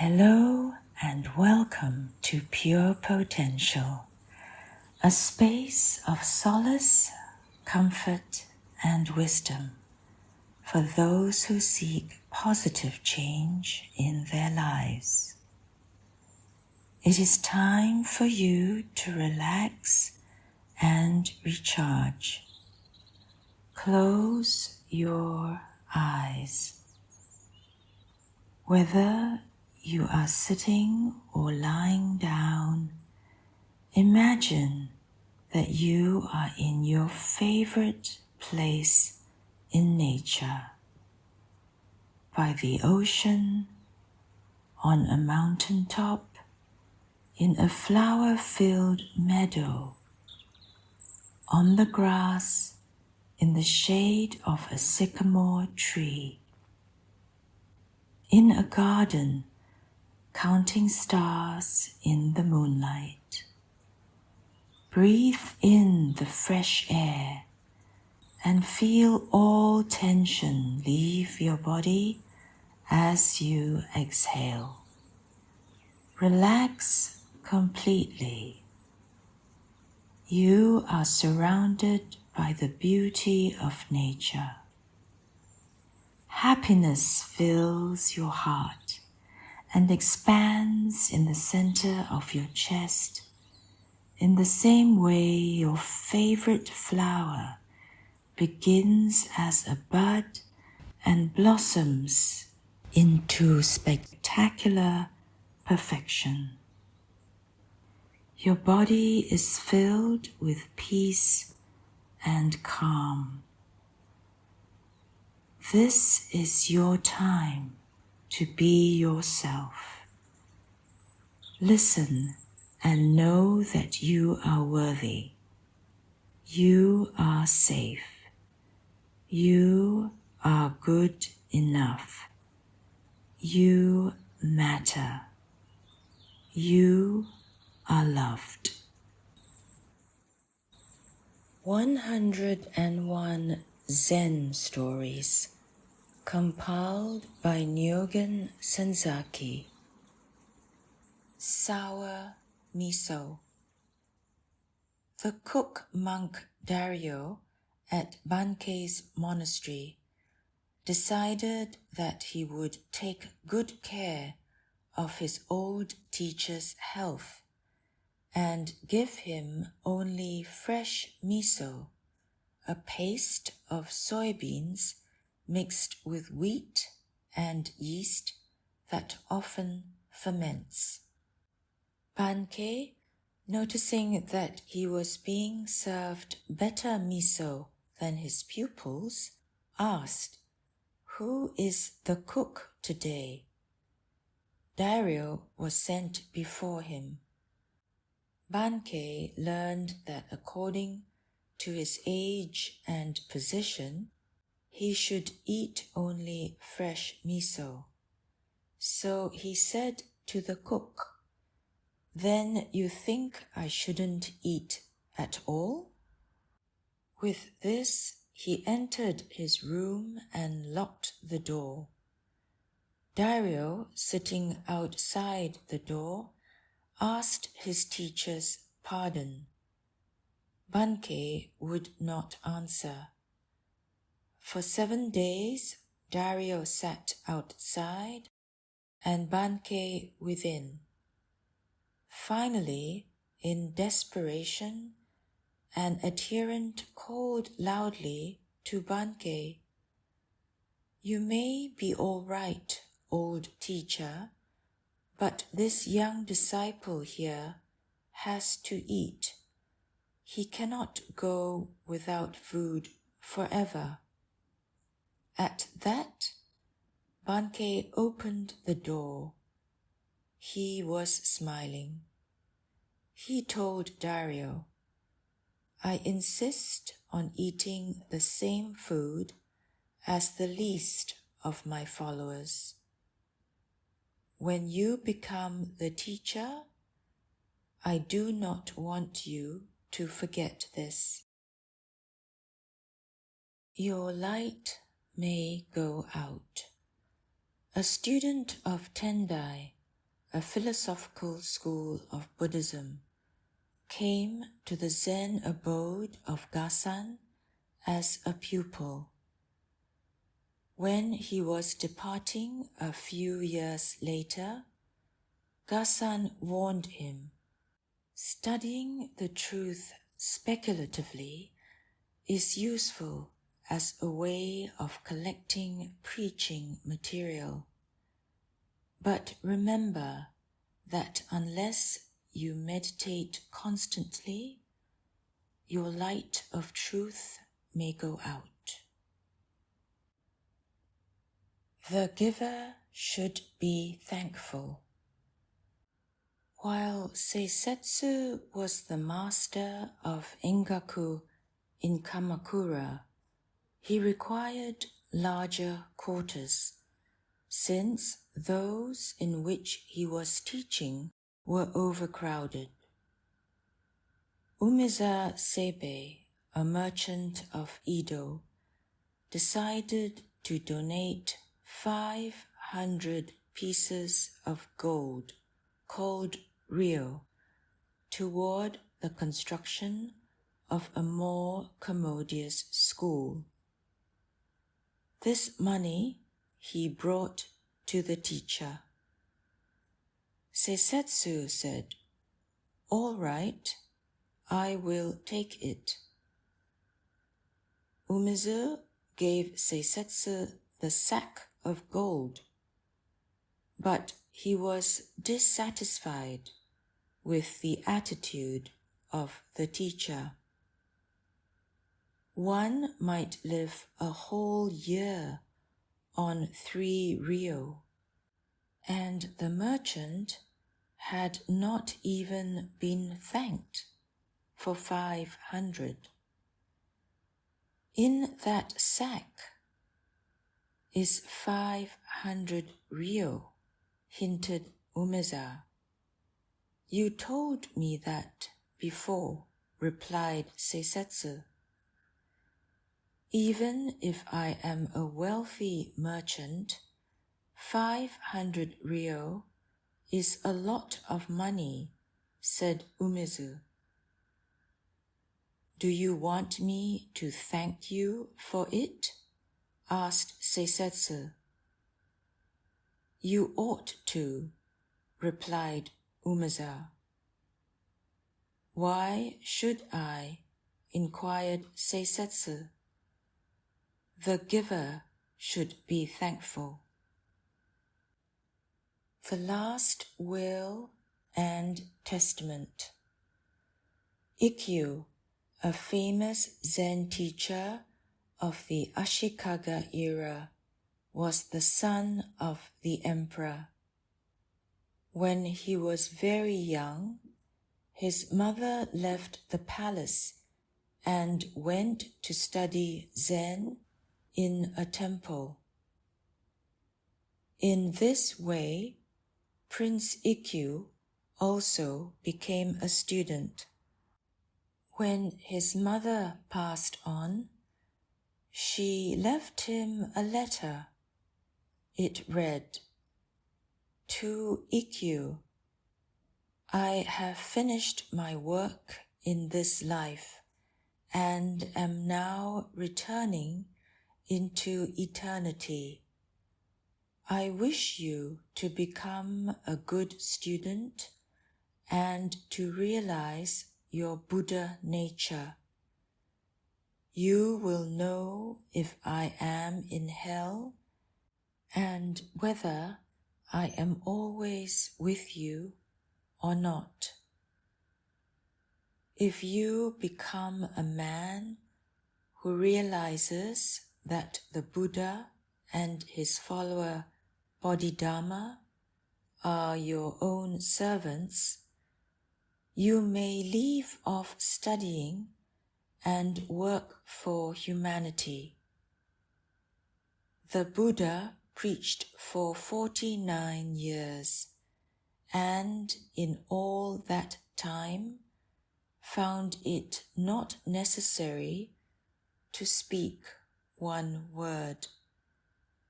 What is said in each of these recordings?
Hello and welcome to Pure Potential, a space of solace, comfort, and wisdom for those who seek positive change in their lives. It is time for you to relax and recharge. Close your eyes. Whether you are sitting or lying down, imagine that you are in your favorite place in nature, by the ocean, on a mountaintop, in a flower-filled meadow, on the grass, in the shade of a sycamore tree, in a garden, counting stars in the moonlight. Breathe in the fresh air and feel all tension leave your body as you exhale. Relax completely. You are surrounded by the beauty of nature. Happiness fills your heart and expands in the center of your chest, in the same way your favorite flower begins as a bud and blossoms into spectacular perfection. Your body is filled with peace and calm. This is your time to be yourself. Listen and know that you are worthy. You are safe. You are good enough. You matter. You are loved. 101 Zen Stories, compiled by Nyogen Senzaki. Sour Miso. The cook monk Dario at Bankei's monastery decided that he would take good care of his old teacher's health and give him only fresh miso, a paste of soybeans mixed with wheat and yeast that often ferments. Bankei, noticing that he was being served better miso than his pupils, asked, "Who is the cook today?" Dario was sent before him. Bankei learned that according to his age and position, he should eat only fresh miso. So he said to the cook, "Then you think I shouldn't eat at all?" With this, he entered his room and locked the door. Dario, sitting outside the door, asked his teacher's pardon. Bankei would not answer. For 7 days, Dario sat outside and Bankei within. Finally, in desperation, an adherent called loudly to Bankei, "You may be all right, old teacher, but this young disciple here has to eat. He cannot go without food forever." At that, Bankei opened the door. He was smiling. He told Dario, "I insist on eating the same food as the least of my followers. When you become the teacher, I do not want you to forget this. Your light may go out." A student of Tendai a philosophical school of Buddhism, came to the Zen abode of Kasan as a pupil. When he was departing a few years later, Kasan warned him, "Studying the truth speculatively is useful as a way of collecting preaching material. But remember that unless you meditate constantly, your light of truth may go out." The giver should be thankful. While Seisetsu was the master of Engaku in Kamakura, he required larger quarters, since those in which he was teaching were overcrowded. Umeza Sebe, a merchant of Edo, decided to donate 500 pieces of gold called ryo toward the construction of a more commodious school. This money he brought to the teacher. Seisetsu said, "All right, I will take it." Umezu gave Seisetsu the sack of gold, but he was dissatisfied with the attitude of the teacher. One might live a whole year on 3 ryo, and the merchant had not even been thanked for 500. "In that sack is 500 ryo, hinted Umeza. "You told me that before," replied Seisetsu. "Even if I am a wealthy merchant, 500 ryo is a lot of money," said Umezu. "Do you want me to thank you for it?" asked Seisetsu. "You ought to," replied Umeza. "Why should I?" inquired Seisetsu. "The giver should be thankful." The Last Will and Testament. Ikkyu, a famous Zen teacher of the Ashikaga era, was the son of the emperor. When he was very young, his mother left the palace and went to study Zen in a temple. In this way, Prince Ikkyu also became a student. When his mother passed on, she left him a letter. It read, "To Ikkyu, I have finished my work in this life and am now returning into eternity. I wish you to become a good student and to realize your Buddha nature. You will know if I am in hell and whether I am always with you or not. If you become a man who realizes that the Buddha and his follower Bodhidharma are your own servants, you may leave off studying and work for humanity." The Buddha preached for 49 years, and in all that time found it not necessary to speak one word.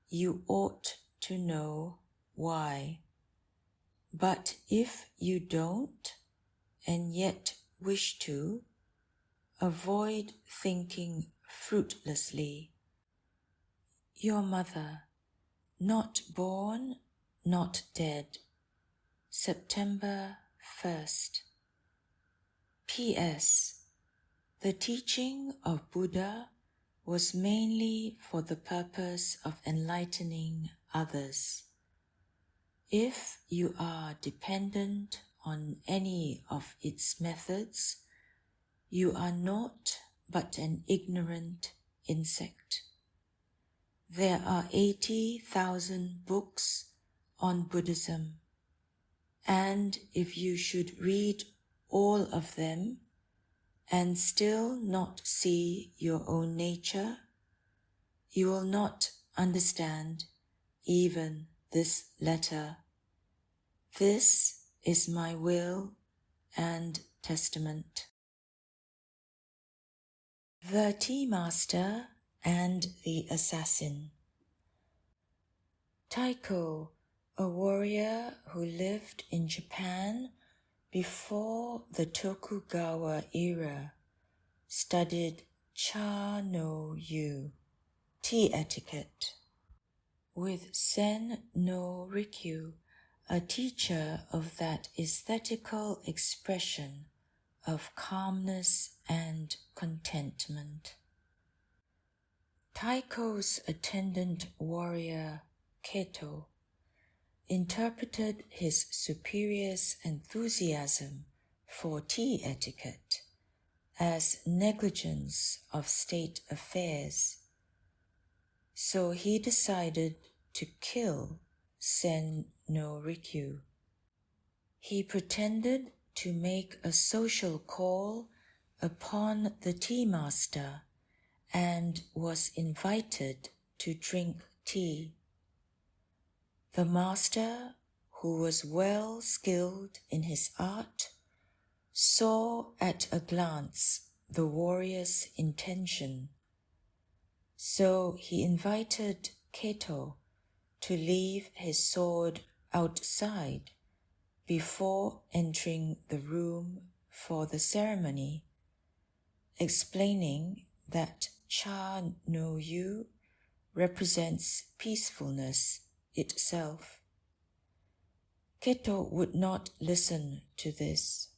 You ought to know why. But if you don't, and yet wish to, avoid thinking fruitlessly. Your mother, not born, not dead. September 1st. P.S. The teaching of Buddha was mainly for the purpose of enlightening others. If you are dependent on any of its methods, you are naught but an ignorant insect. There are 80,000 books on Buddhism, and if you should read all of them and still not see your own nature, you will not understand even this letter. This is my will and testament. The Tea Master and the Assassin. Taiko, a warrior who lived in Japan before the Tokugawa era, studied Cha no Yu, tea etiquette, with Sen no Rikyu, a teacher of that aesthetical expression of calmness and contentment. Taiko's attendant warrior, Keto, interpreted his superior's enthusiasm for tea etiquette as negligence of state affairs, so he decided to kill Sen no Rikyu. He pretended to make a social call upon the tea master and was invited to drink tea. The master, who was well skilled in his art, saw at a glance the warrior's intention. So he invited Keto to leave his sword outside before entering the room for the ceremony, explaining that Cha no Yu represents peacefulness itself. Keto would not listen to this.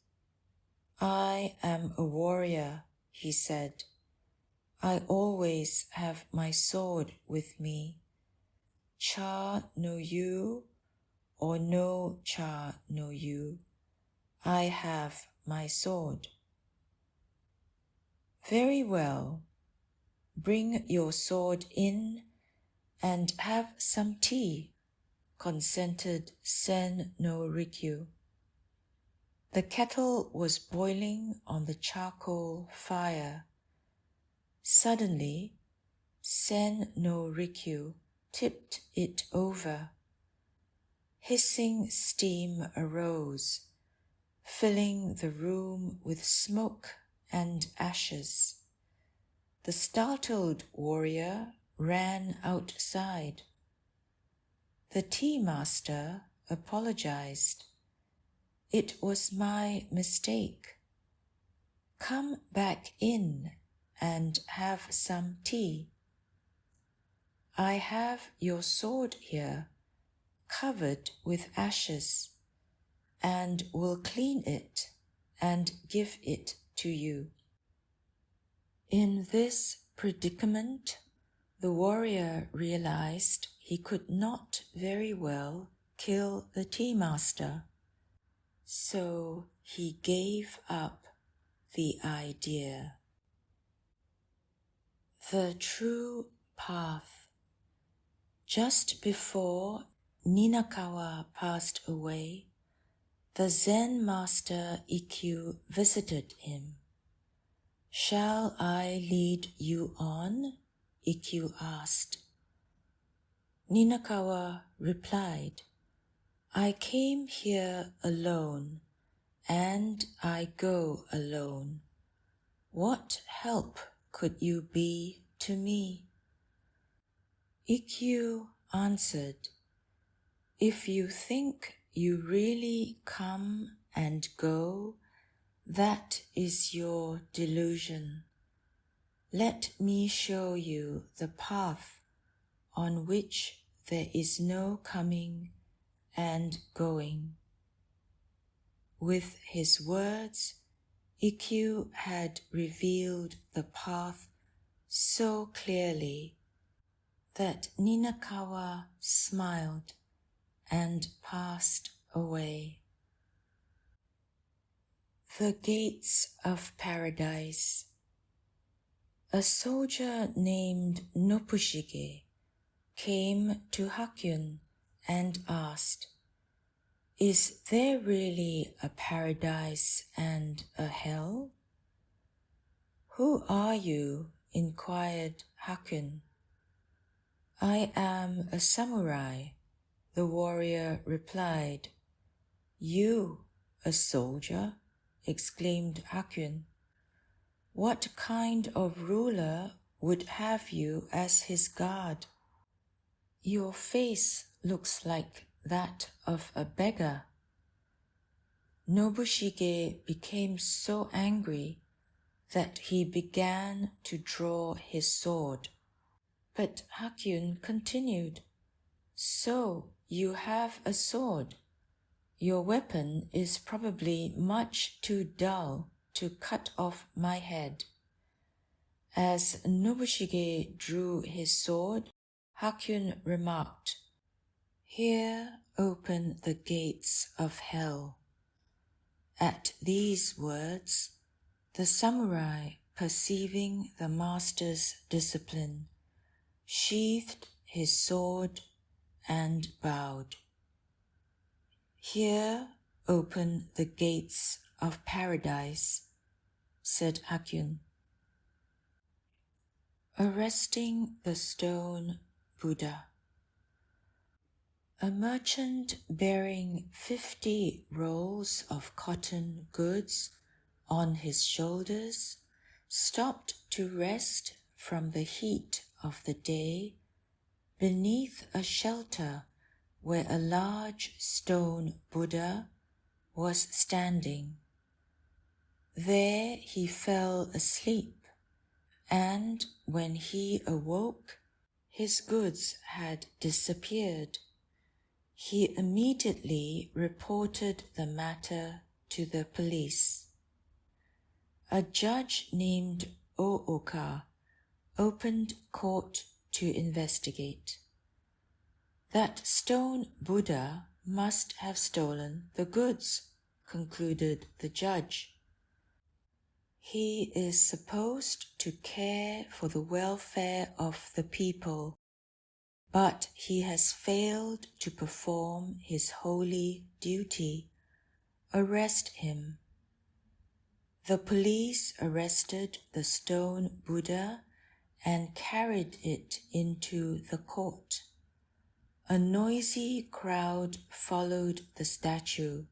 I am a warrior, he said. I always have my sword with me. Cha no Yu or no Cha no Yu, I have my sword. Very well. Bring your sword in and have some tea, consented Sen no Rikyu. The kettle was boiling on the charcoal fire. Suddenly, Sen no Rikyu tipped it over. Hissing steam arose, filling the room with smoke and ashes. The startled warrior ran outside. The tea master apologized. It was my mistake. Come back in and have some tea. I have your sword here, covered with ashes, and will clean it and give it to you. In this predicament, the warrior realized he could not very well kill the tea master, so he gave up the idea. The true path. Just before Ninakawa passed away, the Zen master Ikkyu visited him. Shall I lead you on? Ikkyu asked. Ninakawa replied, I came here alone, and I go alone. What help could you be to me? Ikkyu answered, If you think you really come and go, that is your delusion. Let me show you the path on which there is no coming and going. With his words, Ikkyu had revealed the path so clearly that Ninakawa smiled and passed away. The Gates of Paradise. A soldier named Nobushige came to Hakyun and asked, "Is there really a paradise and a hell?" "Who are you?" inquired Hakyun. "I am a samurai," the warrior replied. "You, a soldier?" exclaimed Hakyun. "What kind of ruler would have you as his guard?" "Your face looks like that of a beggar." Nobushige became so angry that he began to draw his sword. But Hakyun continued, "So you have a sword. Your weapon is probably much too dull to cut off my head." As Nobushige drew his sword, Hakyun remarked, "Here open the gates of hell." At these words, the samurai, perceiving the master's discipline, sheathed his sword and bowed. "Here open the gates of paradise," said Hakyun. Arresting the Stone Buddha. A merchant bearing 50 rolls of cotton goods on his shoulders stopped to rest from the heat of the day beneath a shelter where a large stone Buddha was standing. There he fell asleep, and when he awoke, his goods had disappeared. He immediately reported the matter to the police. A judge named Ooka opened court to investigate. "That stone Buddha must have stolen the goods," concluded the judge. "He is supposed to care for the welfare of the people, but he has failed to perform his holy duty. Arrest him." The police arrested the stone Buddha and carried it into the court. A noisy crowd followed the statue,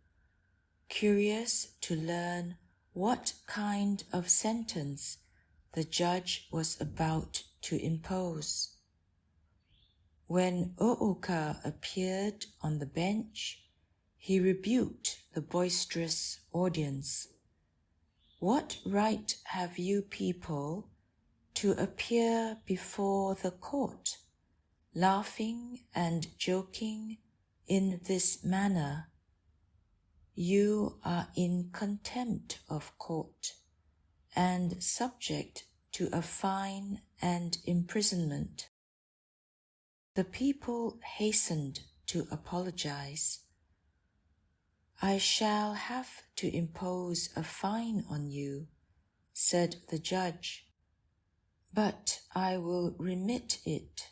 curious to learn what kind of sentence the judge was about to impose. When Ooka appeared on the bench, he rebuked the boisterous audience. "What right have you people to appear before the court, laughing and joking in this manner? You are in contempt of court and subject to a fine and imprisonment." The people hastened to apologize. "I shall have to impose a fine on you," said the judge, "but I will remit it,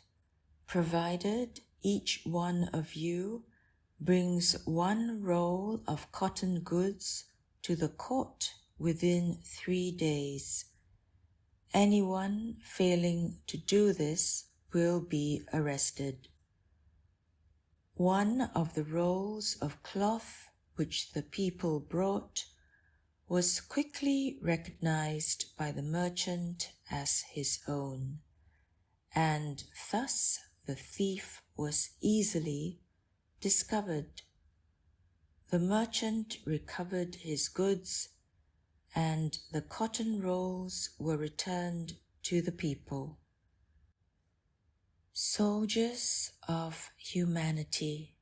provided each one of you brings 1 roll of cotton goods to the court within 3 days. Anyone failing to do this will be arrested." One of the rolls of cloth which the people brought was quickly recognized by the merchant as his own, and thus the thief was easily discovered. the merchant recovered his goods, and the cotton rolls were returned to the people. Soldiers of Humanity.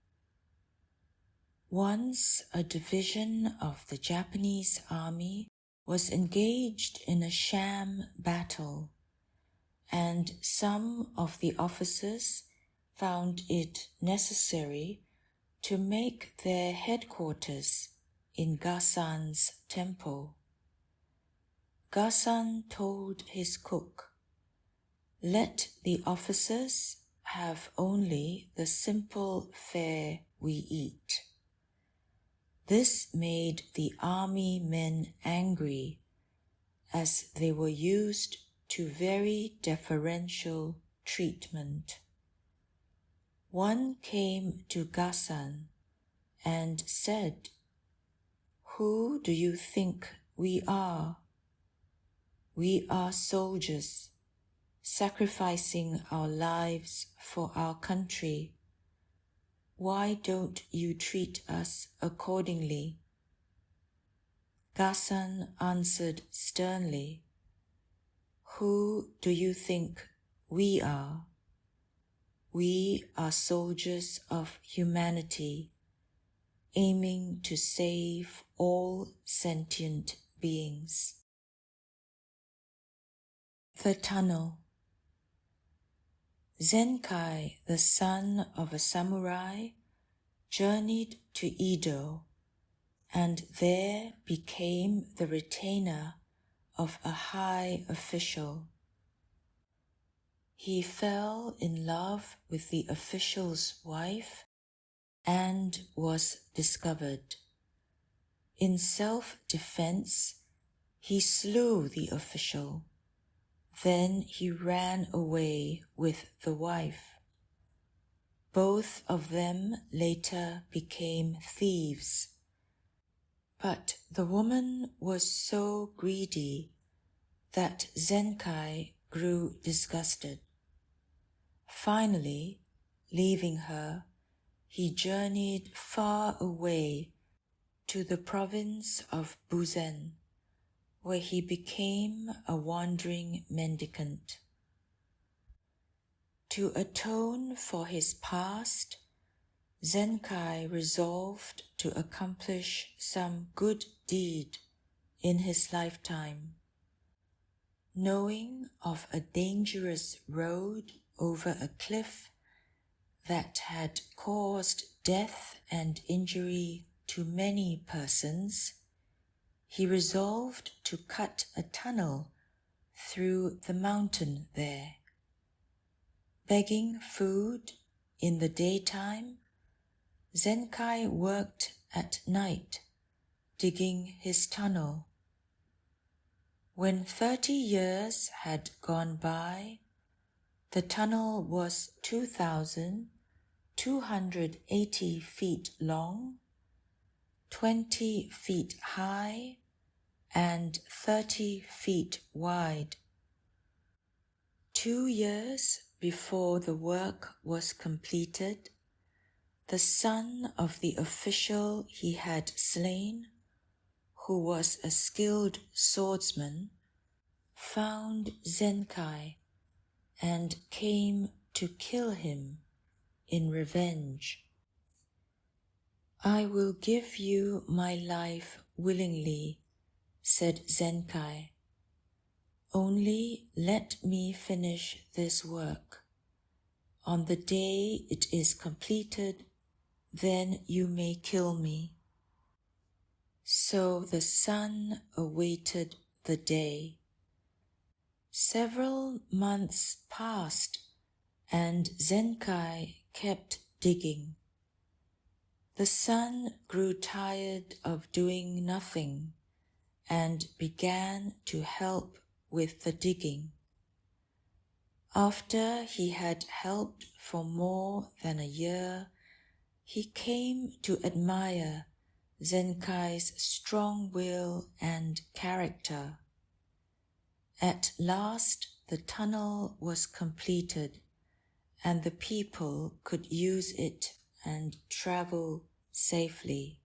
Once a division of the Japanese army was engaged in a sham battle, and some of the officers found it necessary to make their headquarters in Gasan's temple. Gasan told his cook, "Let the officers have only the simple fare we eat." This made the army men angry, as they were used to very deferential treatment. One came to Gasan and said, "Who do you think we are? We are soldiers, sacrificing our lives for our country. Why don't you treat us accordingly?" Gasan answered sternly, "Who do you think we are? We are soldiers of humanity, aiming to save all sentient beings." The Tunnel. Zenkai, the son of a samurai, journeyed to Edo, and there became the retainer of a high official. He fell in love with the official's wife and was discovered. In self-defense, he slew the official. Then he ran away with the wife. Both of them later became thieves. But the woman was so greedy that Zenkai grew disgusted. Finally, leaving her, he journeyed far away to the province of Buzen, where he became a wandering mendicant. To atone for his past, Zenkai resolved to accomplish some good deed in his lifetime. Knowing of a dangerous road over a cliff that had caused death and injury to many persons, he resolved to cut a tunnel through the mountain there. Begging food in the daytime, Zenkai worked at night, digging his tunnel. When 30 years had gone by, the tunnel was 2,280 feet long, 20 feet high, and 30 feet wide. 2 years before the work was completed, the son of the official he had slain, who was a skilled swordsman, found Zenkai and came to kill him in revenge. "I will give you my life willingly," said Zenkai. "Only let me finish this work. On the day it is completed, then you may kill me." So the son awaited the day. Several months passed, and Zenkai kept digging. The son grew tired of doing nothing and began to help with the digging. After he had helped for more than a year, he came to admire Zenkai's strong will and character. At last, the tunnel was completed, and the people could use it and travel safely.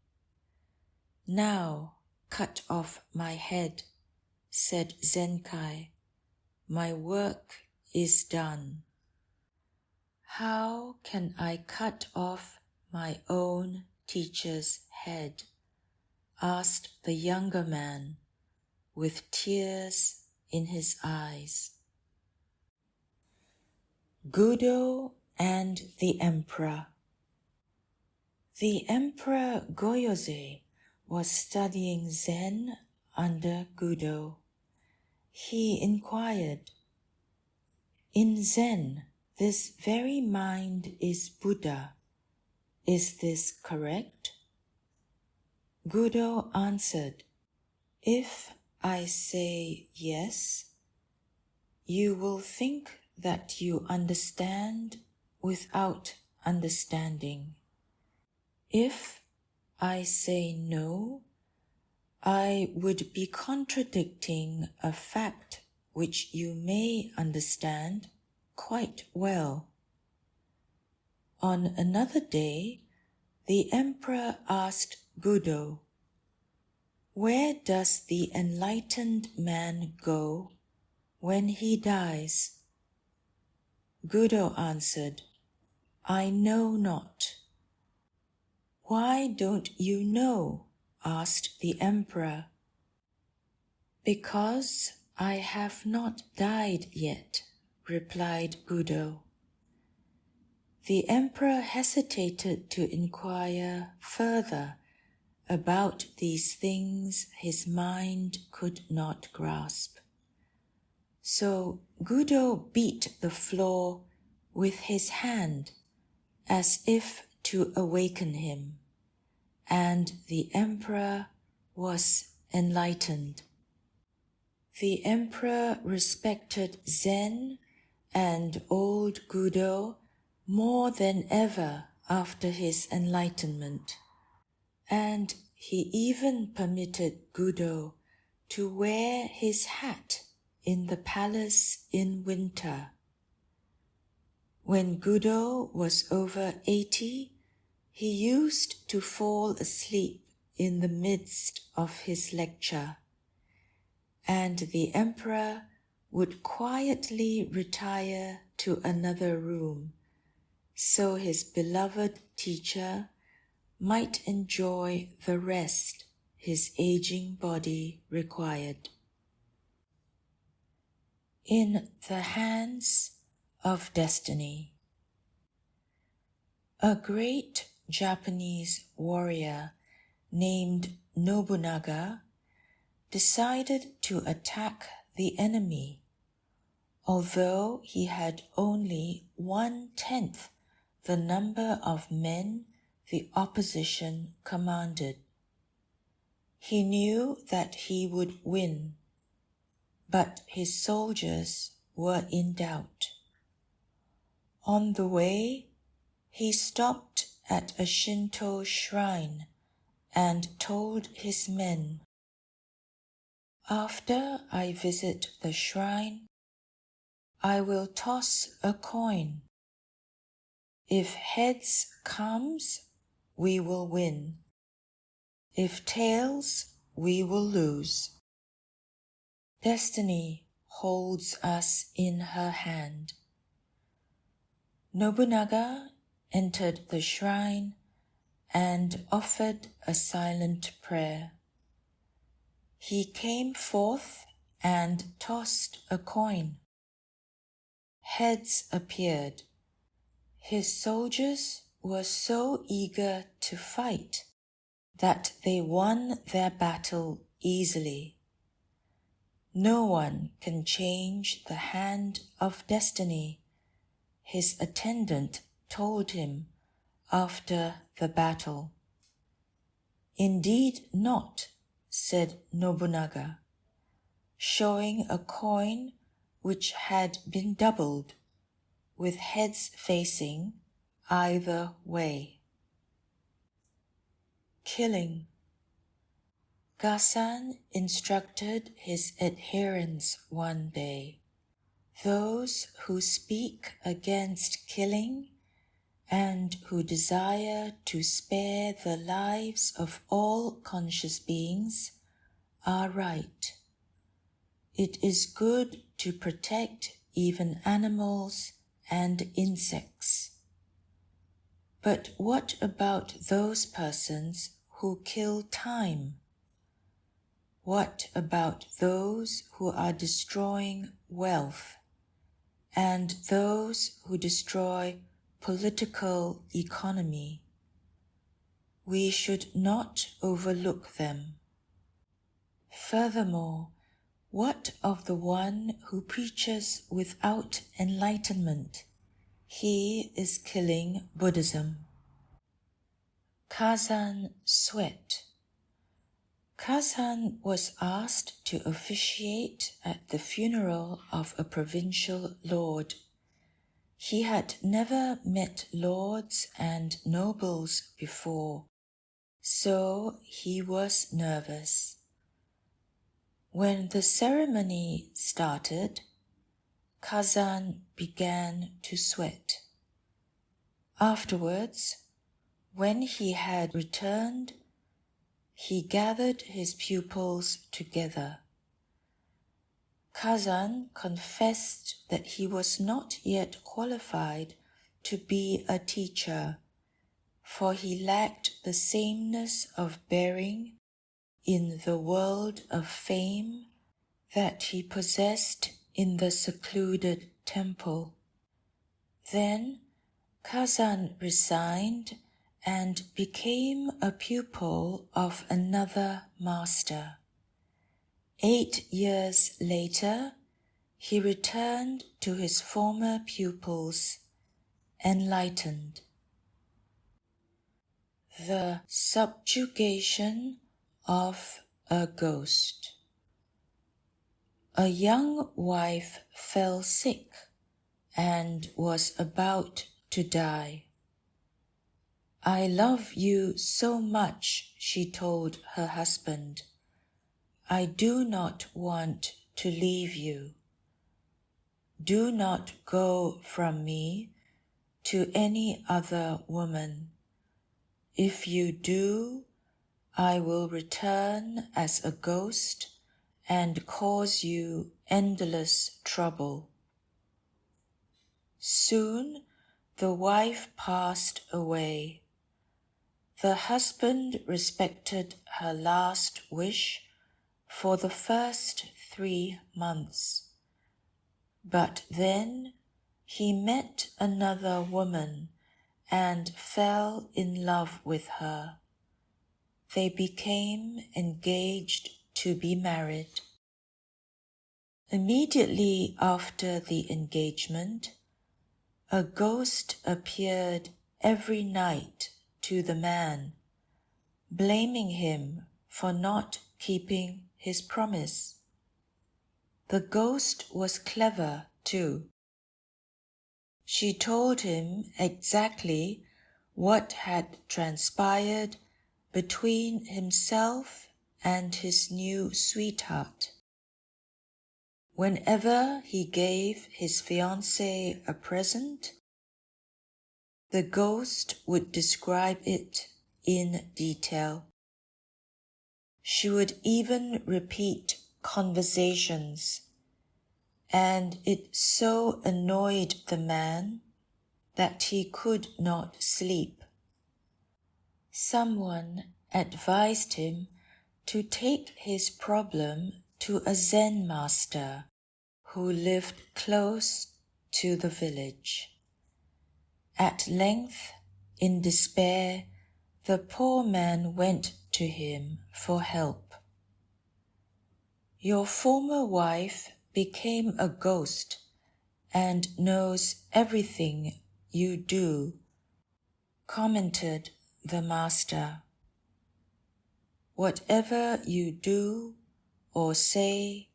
"Now cut off my head," said Zenkai. "My work is done." "How can I cut off my own teacher's head?" asked the younger man, with tears in his eyes. Gudo and the Emperor. The Emperor Goyoze was studying Zen under Gudo. He inquired, "In Zen, this very mind is Buddha. Is this correct?" Gudo answered, "If I say yes, you will think that you understand without understanding. If I say no, I would be contradicting a fact which you may understand quite well." On another day, the Emperor asked Gudo, "Where does the enlightened man go when he dies?" Gudo answered, "I know not." "Why don't you know?" asked the Emperor. "Because I have not died yet," replied Gudo. The Emperor hesitated to inquire further about these things his mind could not grasp. So Gudo beat the floor with his hand as if to awaken him, and the Emperor was enlightened. The Emperor respected Zen and old Gudo more than ever after his enlightenment, and he even permitted Gudo to wear his hat in the palace in winter. When Gudo was over 80, he used to fall asleep in the midst of his lecture, and the Emperor would quietly retire to another room, so his beloved teacher might enjoy the rest his aging body required. In the Hands of Destiny. A great Japanese warrior named Nobunaga decided to attack the enemy, although he had only 1/10 the number of men the opposition commanded. He knew that he would win, but his soldiers were in doubt. On the way, he stopped at a Shinto shrine and told his men, "After I visit the shrine, I will toss a coin. If heads comes, we will win. If tails, we will lose. Destiny holds us in her hand." Nobunaga entered the shrine and offered a silent prayer. He came forth and tossed a coin. Heads appeared. His soldiers were so eager to fight that they won their battle easily. No one can change the hand of destiny, his attendant told him after the battle. "Indeed not," said Nobunaga, showing a coin which had been doubled, with heads facing either way. Killing. Kasan instructed his adherents one day, "Those who speak against killing and who desire to spare the lives of all conscious beings are right. It is good to protect even animals and insects. But what about those persons who kill time? What about those who are destroying wealth and those who destroy political economy? We should not overlook them. Furthermore, what of the one who preaches without enlightenment? He is killing Buddhism. Kasan Sweat. Kasan was asked to officiate at the funeral of a provincial lord. He had never met lords and nobles before, so he was nervous. When the ceremony started, Kasan began to sweat. Afterwards, when he had returned, he gathered his pupils together. Kasan confessed that he was not yet qualified to be a teacher, for he lacked the sameness of bearing in the world of fame that he possessed in the secluded temple. Then Kasan resigned and became a pupil of another master. 8 years later, he returned to his former pupils, enlightened. The subjugation of a ghost. A young wife fell sick and was about to die. "I love you so much," she told her husband. "I do not want to leave you. Do not go from me to any other woman. If you do, I will return as a ghost and cause you endless trouble." Soon the wife passed away. The husband respected her last wish for the first 3 months. But then he met another woman and fell in love with her. They became engaged to be married. Immediately after the engagement, a ghost appeared every night to the man, blaming him for not keeping his promise. The ghost was clever too. She told him exactly what had transpired between himself and his new sweetheart. Whenever he gave his fiancée a present, the ghost would describe it in detail. She would even repeat conversations, and it so annoyed the man that he could not sleep. Someone advised him to take his problem to a Zen master who lived close to the village. At length, in despair, the poor man went to him for help. "Your former wife became a ghost and knows everything you do," commented the master. "Whatever you do or say,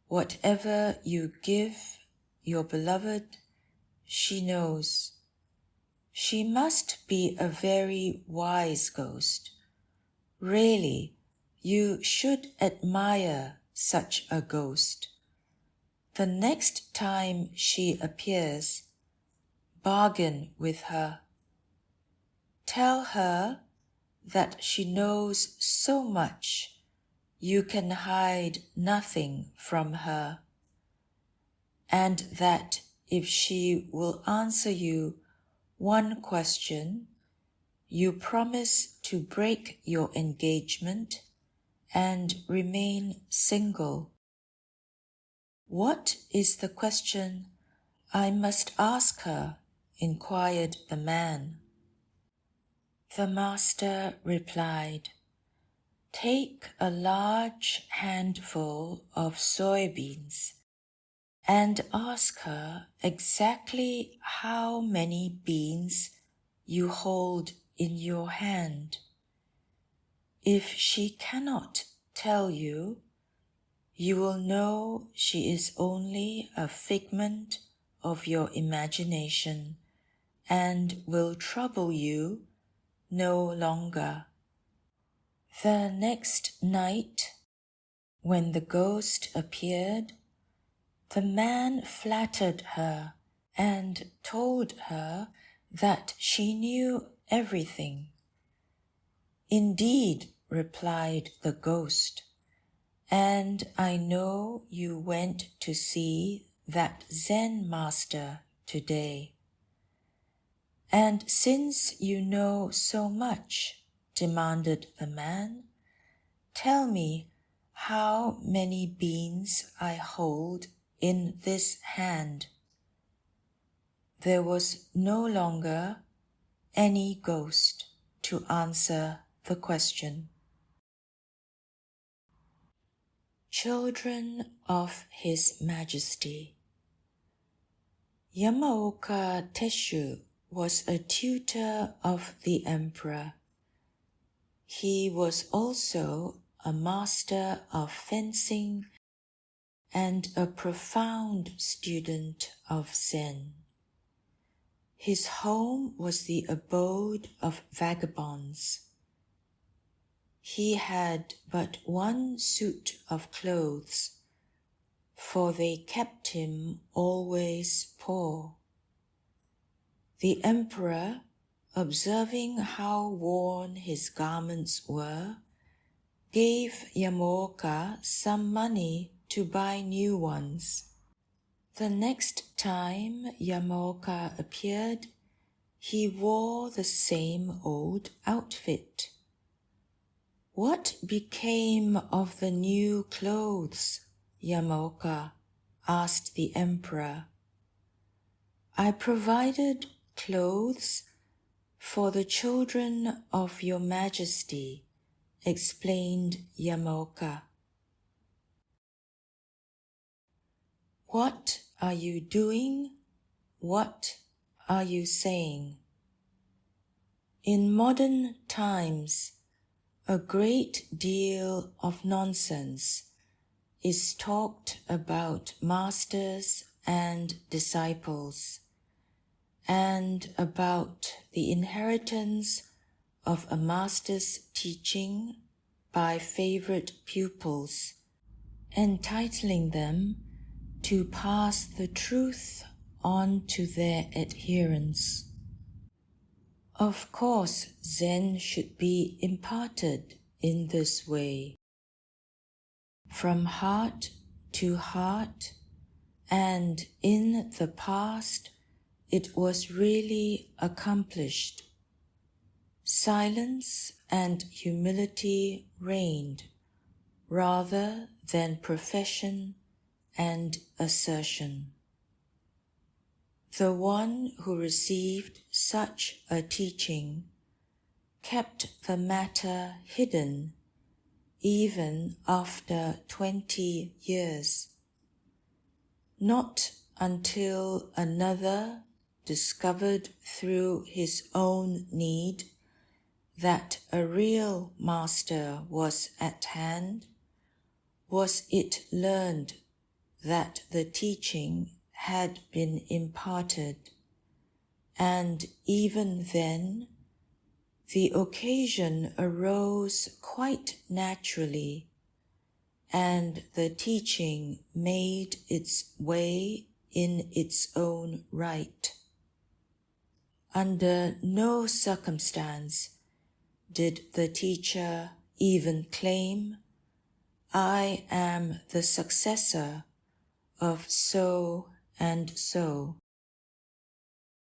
whatever you give your beloved, she knows. She must be a very wise ghost. Really, you should admire such a ghost. The next time she appears, bargain with her. Tell her that she knows so much you can hide nothing from her, and that if she will answer you one question, you promise to break your engagement and remain single. What is the question I must ask her? Inquired the man. The master replied, Take a large handful of soybeans and ask her exactly how many beans you hold in your hand. If she cannot tell you, you will know she is only a figment of your imagination and will trouble you no longer. The next night, when the ghost appeared, the man flattered her and told her that she knew everything. Indeed, replied the ghost, and I know you went to see that Zen master today. And since you know so much, demanded the man, tell me how many beans I hold in this hand. There was no longer any ghost to answer the question. Children of His Majesty. Yamaoka Teshu was a tutor of the emperor. He was also a master of fencing and a profound student of Zen. His home was the abode of vagabonds. He had but one suit of clothes, for they kept him always poor. The emperor, observing how worn his garments were, gave Yamaoka some money to buy new ones. The next time Yamaoka appeared, he wore the same old outfit. What became of the new clothes, Yamaoka? Asked the emperor. I provided clothes for the children of your majesty, explained Yamaoka. What are you doing? What are you saying? In modern times, a great deal of nonsense is talked about masters and disciples, and about the inheritance of a master's teaching by favorite pupils, entitling them to pass the truth on to their adherents. Of course, Zen should be imparted in this way, from heart to heart, and in the past it was really accomplished. Silence and humility reigned, rather than profession and assertion. The one who received such a teaching kept the matter hidden even after 20 years. Not until another discovered through his own need that a real master was at hand was it learned that the teaching had been imparted, and even then the occasion arose quite naturally, and the teaching made its way in its own right. Under no circumstance did the teacher even claim, "I am the successor of so and so."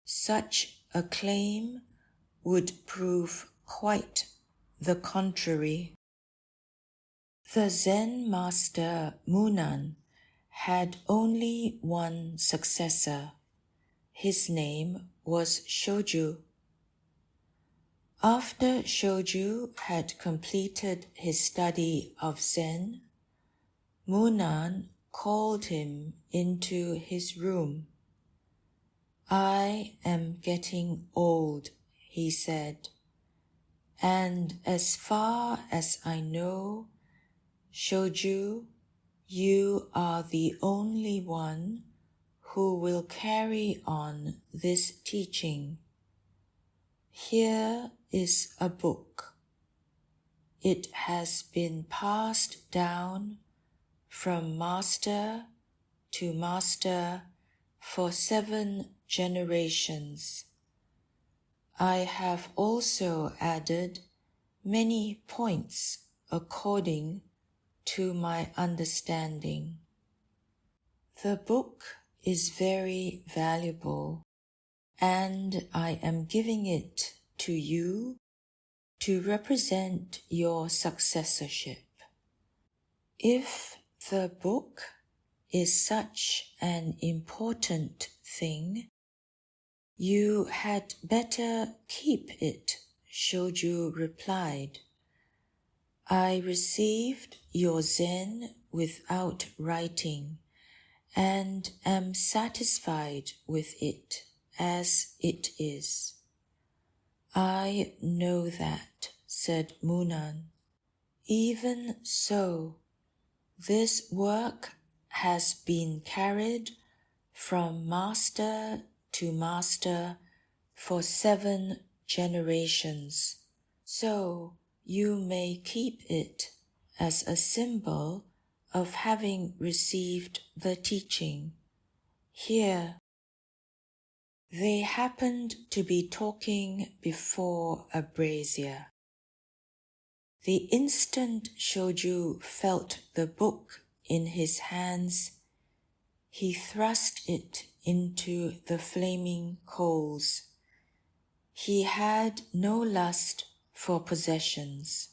Such a claim would prove quite the contrary. The Zen master Munan had only one successor. His name was Shoju. After Shoju had completed his study of Zen, Munan called him into his room. "I am getting old," he said, "and as far as I know, Shoju, you are the only one who will carry on this teaching. Here is a book. It has been passed down from master to master for 7 generations. I have also added many points according to my understanding. The book is very valuable, and I am giving it to you to represent your successorship. If the book is such an important thing, you had better keep it," Shoju replied. "I received your Zen without writing, and am satisfied with it as it is." "I know that," said Munan. "Even so, this work has been carried from master to master for 7 generations, so you may keep it as a symbol of having received the teaching. Here." They happened to be talking before a brazier. The instant Shoju felt the book in his hands, he thrust it into the flaming coals. He had no lust for possessions.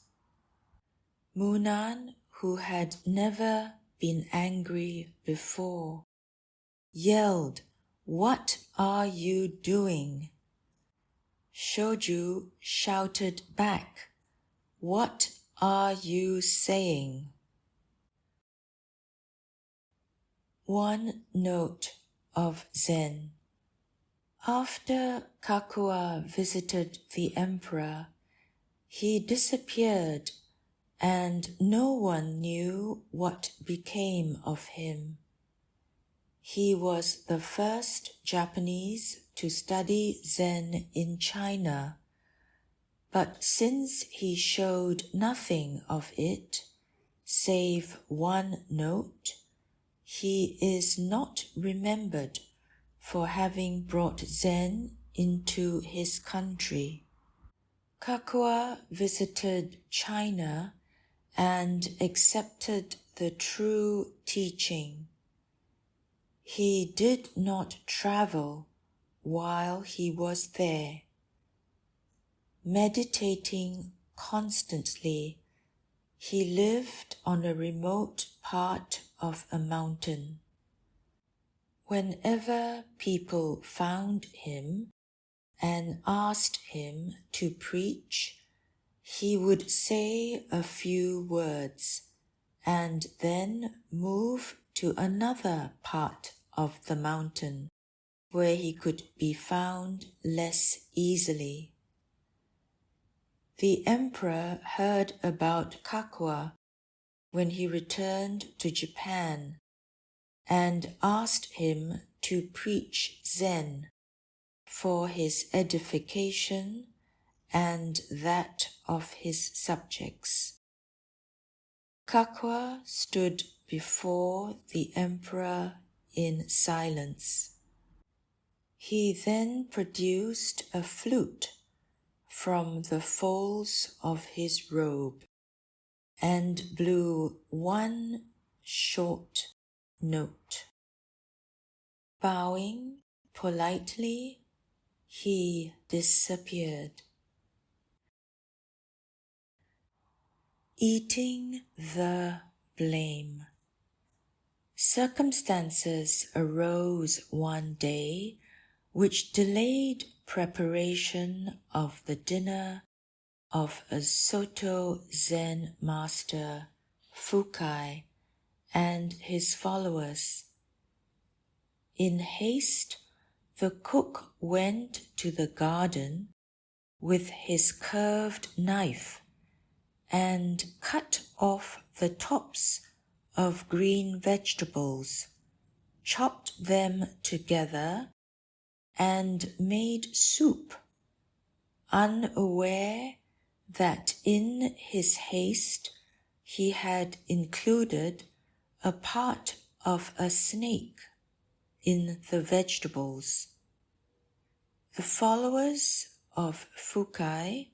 Munan, who had never been angry before, yelled, "What are you doing?" Shoju shouted back, "What are you saying?" One Note of Zen. After Kakua visited the emperor, he disappeared, and no one knew what became of him. He was the first Japanese to study Zen in China, but since he showed nothing of it, save one note, he is not remembered for having brought Zen into his country. Kakua visited China and accepted the true teaching. He did not travel while he was there. Meditating constantly, he lived on a remote part of a mountain. Whenever people found him and asked him to preach, he would say a few words and then move to another part of the mountain where he could be found less easily. The emperor heard about Kakua when he returned to Japan and asked him to preach Zen for his edification and that of his subjects. Kakua stood before the emperor in silence. He then produced a flute from the folds of his robe and blew one short note. Bowing politely, he disappeared. Eating the blame. Circumstances arose one day which delayed preparation of the dinner of a Soto Zen master, Fukai, and his followers. In haste, the cook went to the garden with his curved knife and cut off the tops of green vegetables, chopped them together, and made soup, unaware that in his haste he had included a part of a snake in the vegetables. The followers of Fukai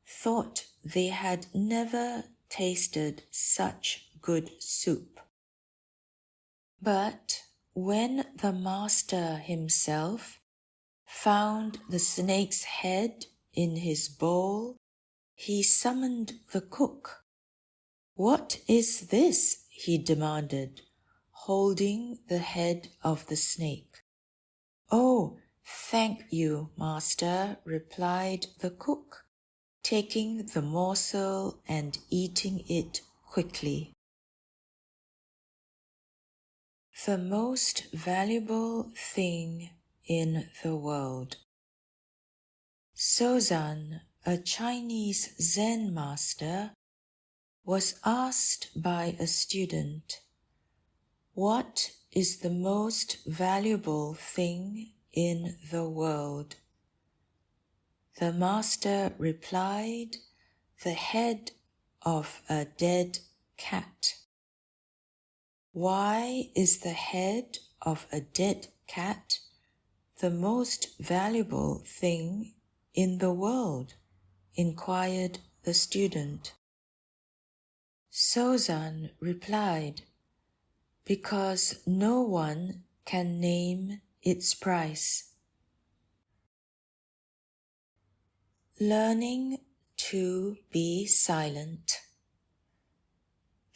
thought they had never tasted such good soup. But when the master himself found the snake's head in his bowl, he summoned the cook. "What is this?" he demanded, holding the head of the snake. "Oh, thank you, master," replied the cook, taking the morsel and eating it quickly. The most valuable thing in the world. Sozan, a Chinese Zen master, was asked by a student, "What is the most valuable thing in the world?" The master replied, "The head of a dead cat." "Why is the head of a dead cat the most valuable thing in the world?" inquired the student. Sozan replied, "Because no one can name its price." Learning to be silent.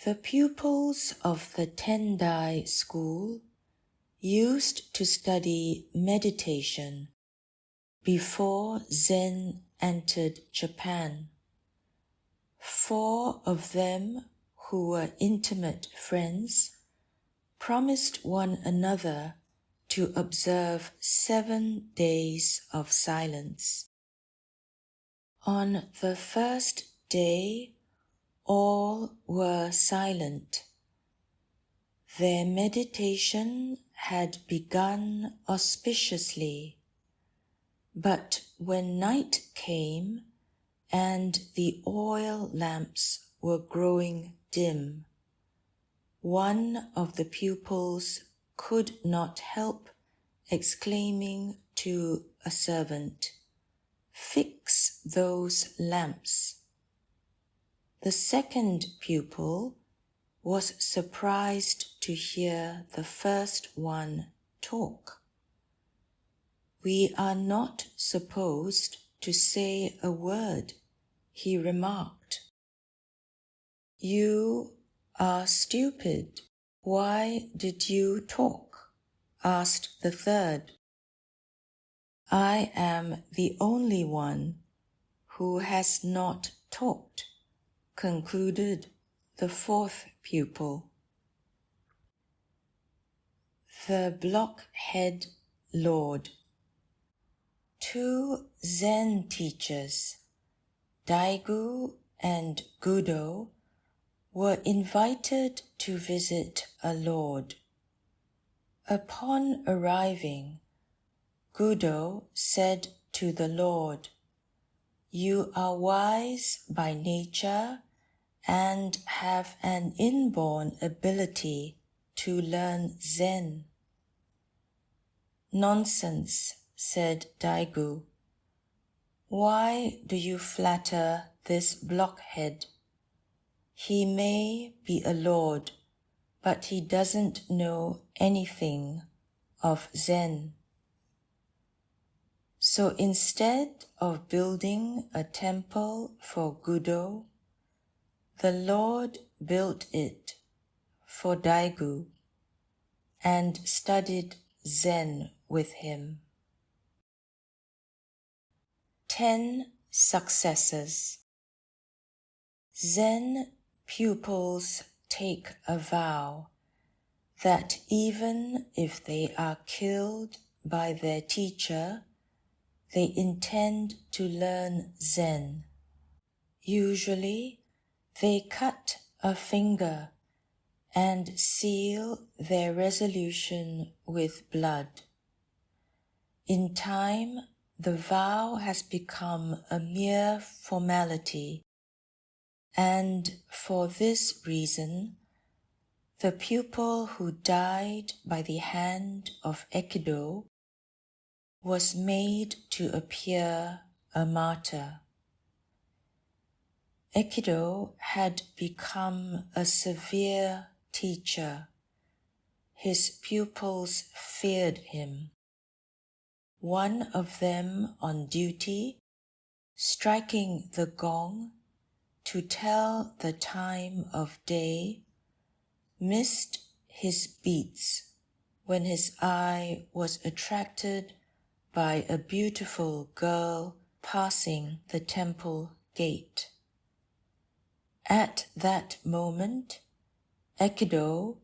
The pupils of the Tendai school used to study meditation before Zen entered Japan. 4 of them, who were intimate friends, promised one another to observe 7 days of silence. On the first day, all were silent. Their meditation had begun auspiciously, but when night came and the oil lamps were growing dim, one of the pupils could not help exclaiming to a servant, "Fix those lamps." The second pupil was surprised to hear the first one talk. "We are not supposed to say a word," he remarked. "You are stupid. Why did you talk?" asked the third. "I am the only one who has not talked," concluded the fourth pupil. The Blockhead Lord. 2 Zen teachers, Daigu and Gudo, were invited to visit a lord. Upon arriving, Gudo said to the lord, "You are wise by nature and have an inborn ability to learn Zen." "Nonsense," said Daigu. "Why do you flatter this blockhead? He may be a lord, but he doesn't know anything of Zen." So instead of building a temple for Gudo, the Lord built it for Daigu and studied Zen with him. 10 Successors. Zen pupils take a vow that even if they are killed by their teacher, they intend to learn Zen. Usually, they cut a finger and seal their resolution with blood. In time, the vow has become a mere formality, and for this reason, the pupil who died by the hand of Ekido was made to appear a martyr. Ekido had become a severe teacher. His pupils feared him. One of them on duty, striking the gong to tell the time of day, missed his beats when his eye was attracted by a beautiful girl passing the temple gate. At that moment, Ekido,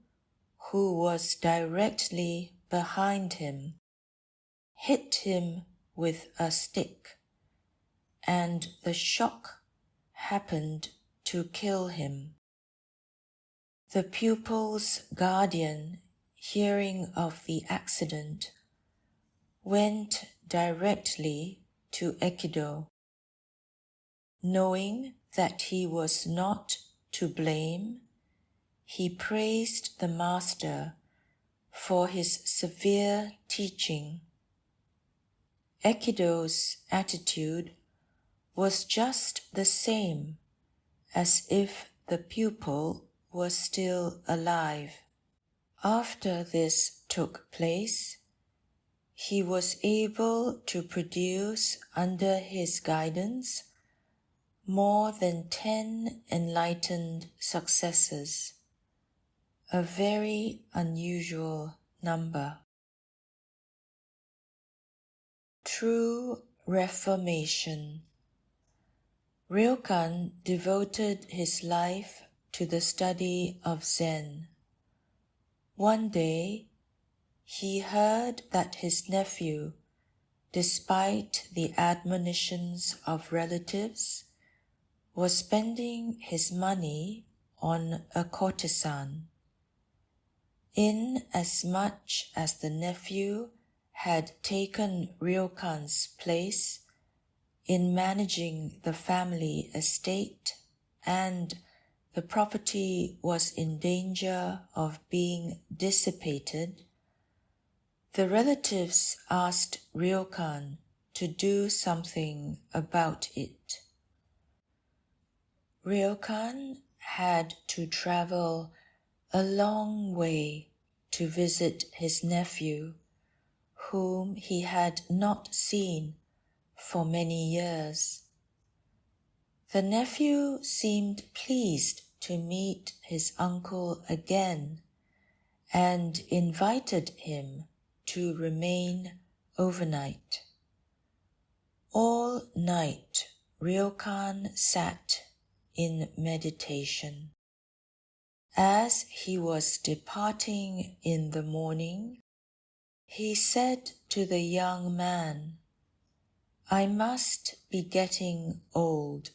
who was directly behind him, hit him with a stick, and the shock happened to kill him. The pupil's guardian, hearing of the accident, went directly to Ekido. Knowing that he was not to blame, he praised the master for his severe teaching. Ekido's attitude was just the same as if the pupil was still alive. After this took place, he was able to produce under his guidance more than 10 enlightened successors, a very unusual number. True Reformation. Ryokan devoted his life to the study of Zen. One day, he heard that his nephew, despite the admonitions of relatives, was spending his money on a courtesan. Inasmuch as the nephew had taken Ryokan's place in managing the family estate and the property was in danger of being dissipated, the relatives asked Ryokan to do something about it. Ryokan had to travel a long way to visit his nephew, whom he had not seen for many years. The nephew seemed pleased to meet his uncle again and invited him to remain overnight. All night Ryokan sat in meditation. As he was departing in the morning, he said to the young man, "I must be getting old.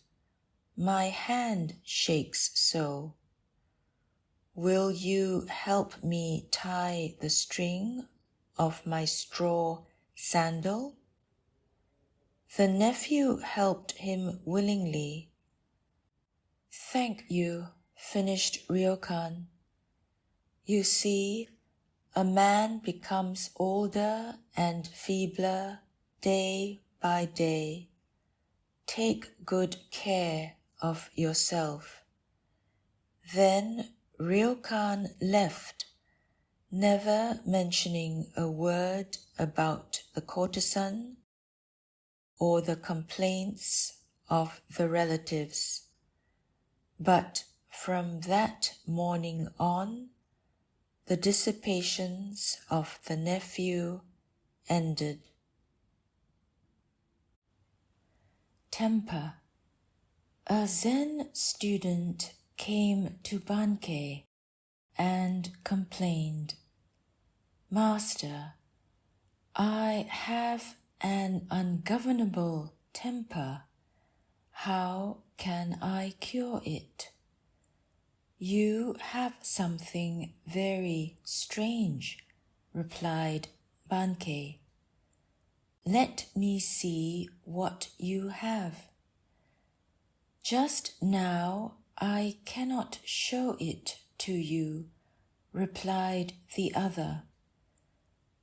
My hand shakes so. Will you help me tie the string of my straw sandal?" The nephew helped him willingly. "Thank you," finished Ryokan. "You see, a man becomes older and feebler day by day. Take good care of yourself. Then Ryokan left, never mentioning a word about the courtesan or the complaints of the relatives. But from that morning on, the dissipations of the nephew ended. Temper. A Zen student came to Bankei and complained, "Master, I have an ungovernable temper. How can I cure it?" "You have something very strange," replied Bankei. "Let me see what you have." "Just now I cannot show it to you," replied the other.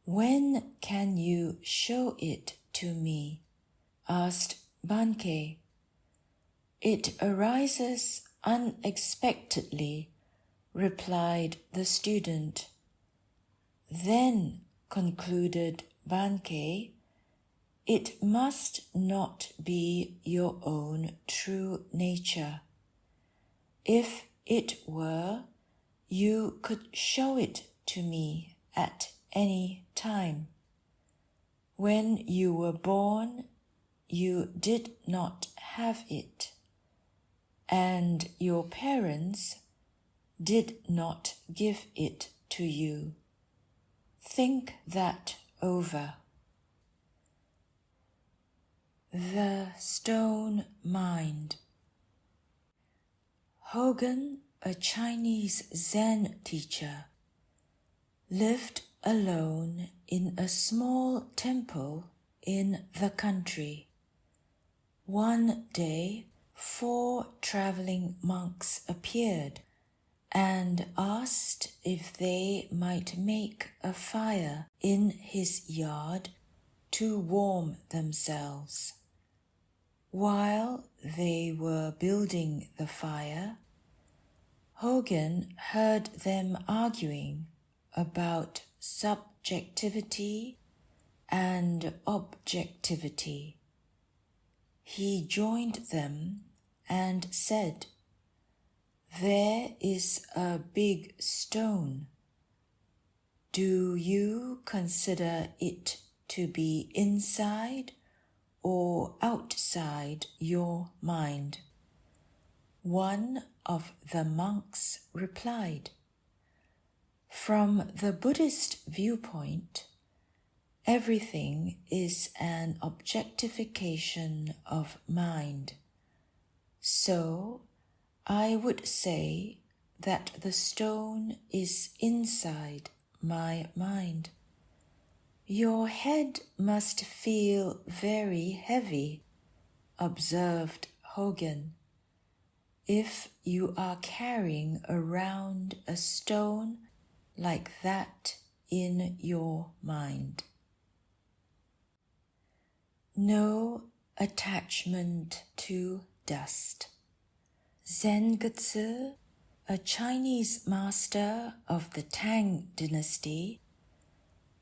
"When can you show it to me?" asked Bankei. "It arises unexpectedly," replied the student. "Then," concluded Bankei, "it must not be your own true nature. If it were, you could show it to me at any time. When you were born, you did not have it, and your parents did not give it to you. Think that over." The Stone Mind. Hogan, a Chinese Zen teacher, lived alone in a small temple in the country. One day, 4 traveling monks appeared and asked if they might make a fire in his yard to warm themselves. While they were building the fire, Hogan heard them arguing about subjectivity and objectivity. He joined them and said, "There is a big stone. Do you consider it to be inside or outside your mind?" One of the monks replied, "From the Buddhist viewpoint, everything is an objectification of mind. So I would say that the stone is inside my mind." "Your head must feel very heavy," observed Hogan, "if you are carrying around a stone like that in your mind." No attachment to dust. Zengzi, a Chinese master of the Tang dynasty,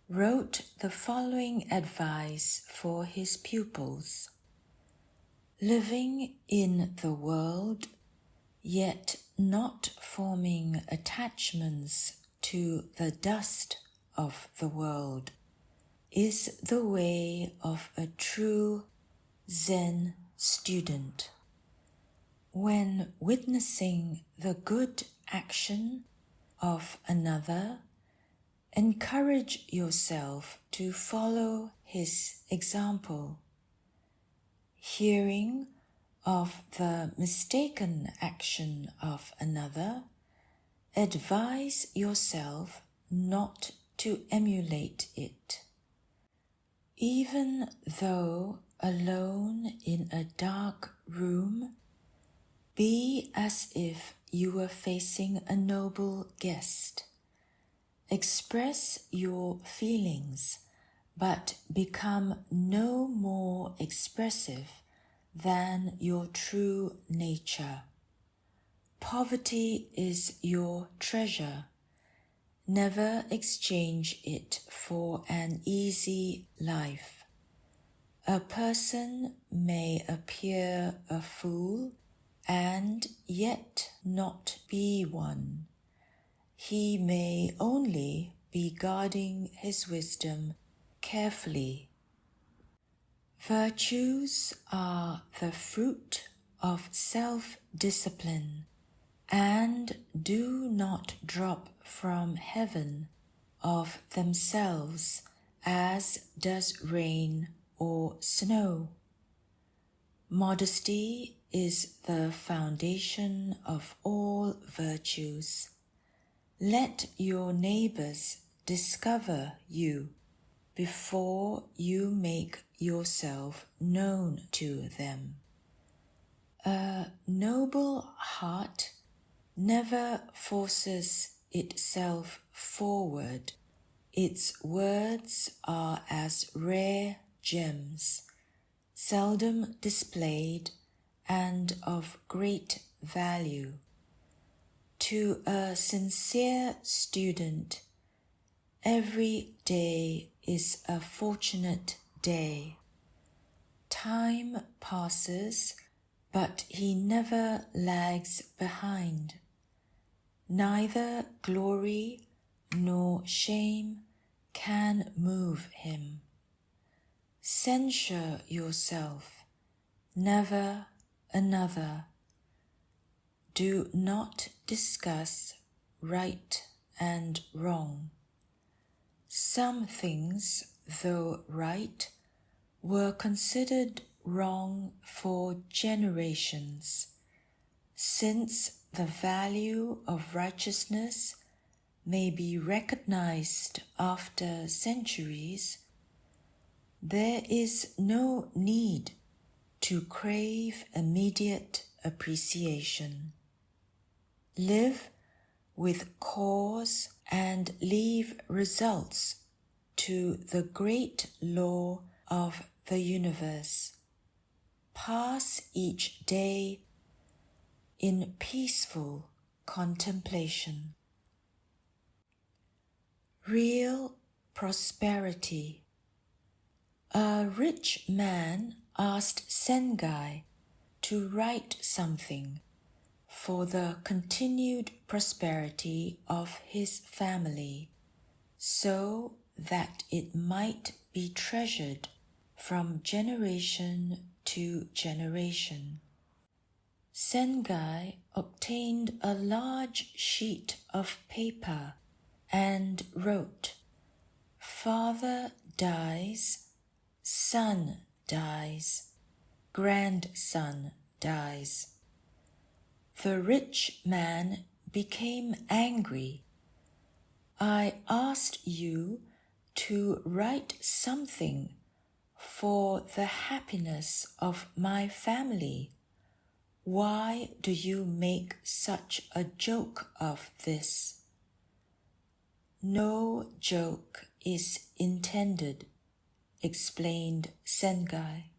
wrote the following advice for his pupils: "Living in the world, yet not forming attachments to the dust of the world, is the way of a true Zen student. When witnessing the good action of another, encourage yourself to follow his example. Hearing of the mistaken action of another, advise yourself not to emulate it. Even though alone in a dark room, be as if you were facing a noble guest, Express your feelings, but become no more expressive than your true nature. Poverty is your treasure. Never exchange it for an easy life. A person may appear a fool and yet not be one. He may only be guarding his wisdom carefully. Virtues are the fruit of self-discipline and do not drop from heaven of themselves as does rain or snow. Modesty is the foundation of all virtues. Let your neighbors discover you before you make yourself known to them. A noble heart never forces itself forward. Its words are as rare gems, seldom displayed and of great value. To a sincere student, every day is a fortunate day. Time passes, but he never lags behind. Neither glory nor shame can move him. Censure yourself, never another. Do not discuss right and wrong. Some things, though right, were considered wrong for generations. Since the value of righteousness may be recognized after centuries, there is no need to crave immediate appreciation. Live with cause and leave results to the great law of the universe. Pass each day in peaceful contemplation. Real prosperity. A rich man asked Sengai to write something for the continued prosperity of his family, so that it might be treasured from generation to generation. Sengai obtained a large sheet of paper and wrote, "Father dies, son dies, grandson dies." The rich man became angry. "I asked you to write something for the happiness of my family. Why do you make such a joke of this?" "No joke is intended," explained Sengai.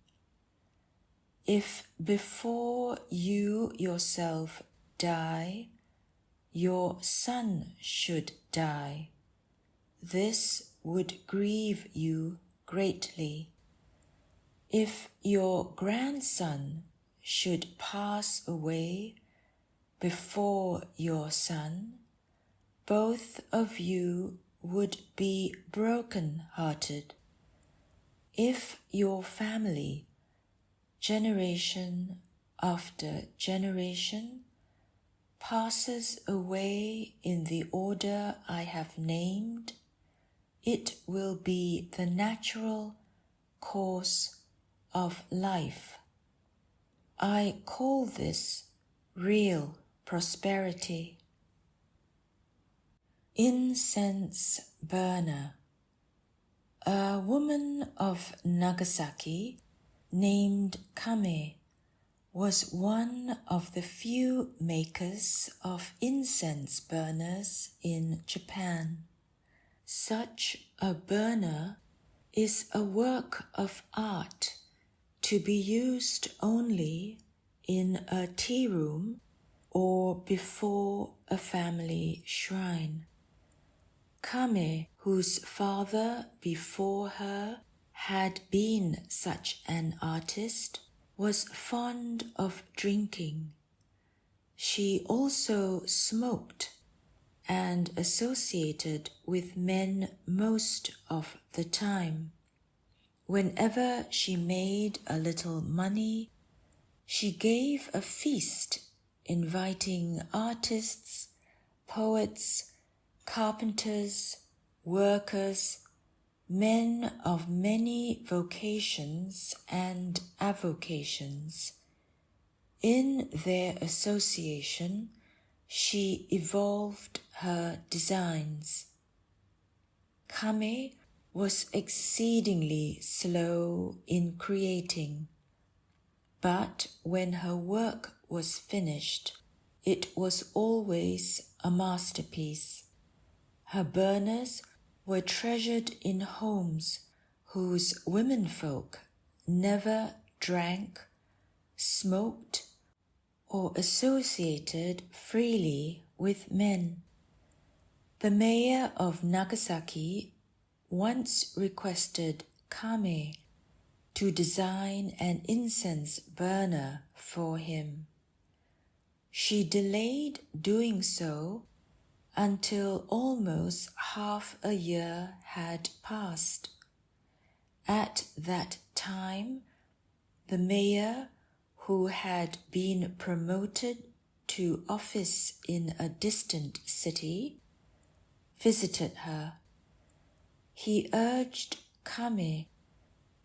"If before you yourself die, your son should die, this would grieve you greatly. If your grandson should pass away before your son, both of you would be broken-hearted. If your family, generation after generation, passes away in the order I have named, it will be the natural course of life. I call this real prosperity." Incense Burner. A woman of Nagasaki named Kame was one of the few makers of incense burners in Japan. Such a burner is a work of art to be used only in a tea room or before a family shrine. Kame, whose father before her had been such an artist, was fond of drinking. She also smoked and associated with men most of the time. Whenever she made a little money, she gave a feast inviting artists, poets, carpenters, workers, men of many vocations and avocations. In their association, she evolved her designs. Kame was exceedingly slow in creating, but when her work was finished, it was always a masterpiece. Her burners were treasured in homes whose womenfolk never drank, smoked, or associated freely with men. The mayor of Nagasaki once requested Kame to design an incense burner for him. She delayed doing so until almost half a year had passed. At that time, the mayor, who had been promoted to office in a distant city, visited her. He urged Kame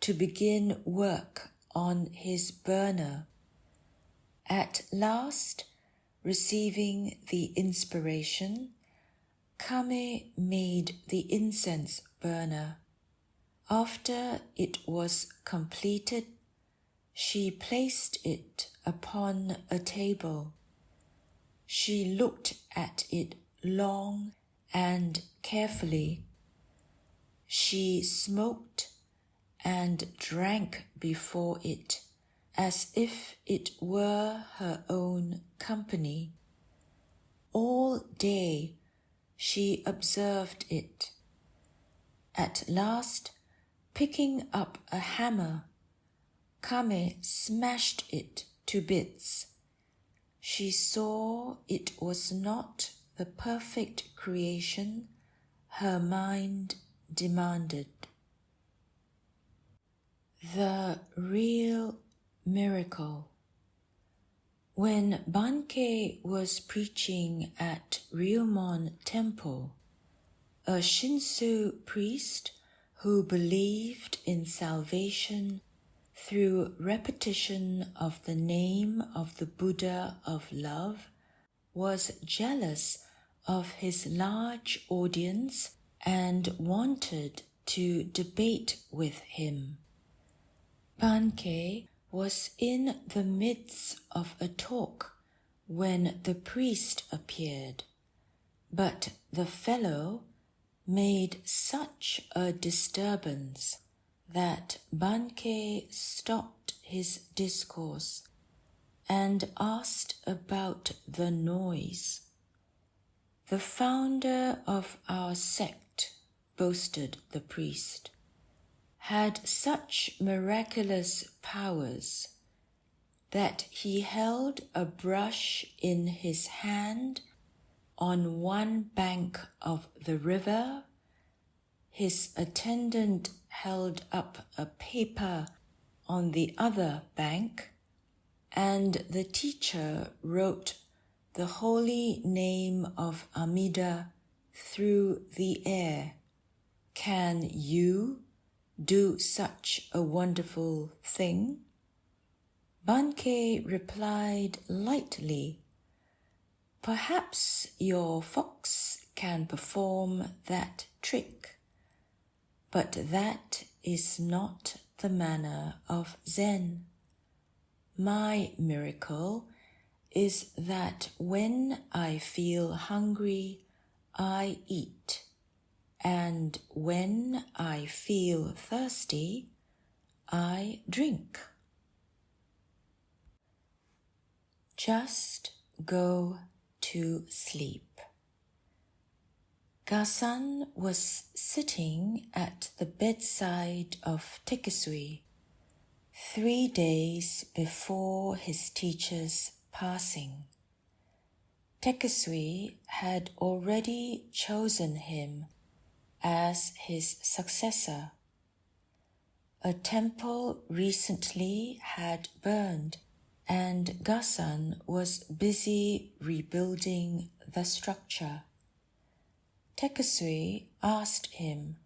to begin work on his burner. At last, receiving the inspiration, Kame made the incense burner. After it was completed, she placed it upon a table. She looked at it long and carefully. She smoked and drank before it as if it were her own company. All day she observed it. At last, picking up a hammer, Kame smashed it to bits. She saw it was not the perfect creation her mind demanded. The real miracle. When Bankei was preaching at Ryumon Temple, a Shinsu priest who believed in salvation through repetition of the name of the Buddha of love was jealous of his large audience and wanted to debate with him. Bankei was in the midst of a talk when the priest appeared, but the fellow made such a disturbance that Bankei stopped his discourse and asked about the noise. "The founder of our sect," boasted the priest, "had such miraculous powers that he held a brush in his hand on one bank of the river, his attendant held up a paper on the other bank, and the teacher wrote the holy name of Amida through the air. Can you do such a wonderful thing?" Bankei replied lightly, "Perhaps your fox can perform that trick, but that is not the manner of Zen. My miracle is that when I feel hungry, I eat, and when I feel thirsty, I drink. Just go to sleep. Kasan was sitting at the bedside of Tosui 3 days before his teacher's passing. Tosui had already chosen him as his successor. A temple recently had burned, and Kasan was busy rebuilding the structure. Tosui asked him,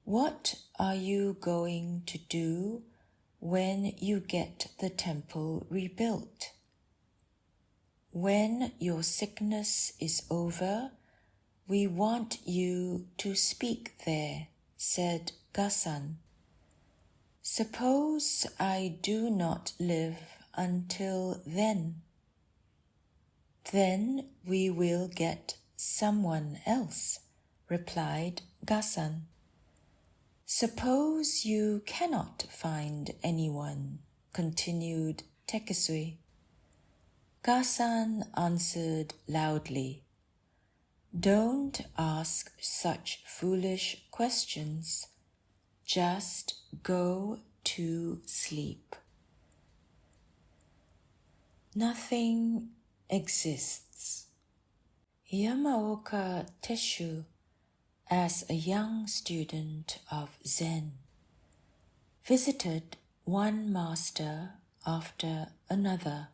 "What are you going to do when you get the temple rebuilt?" "When your sickness is over, we want you to speak there," said Kasan. "Suppose I do not live until then?" "Then we will get someone else," replied Kasan. "Suppose you cannot find anyone," continued Tosui. Kasan answered loudly, "Don't ask such foolish questions. Just go to sleep." Nothing exists. Yamaoka Teshu, as a young student of Zen, visited one master after another.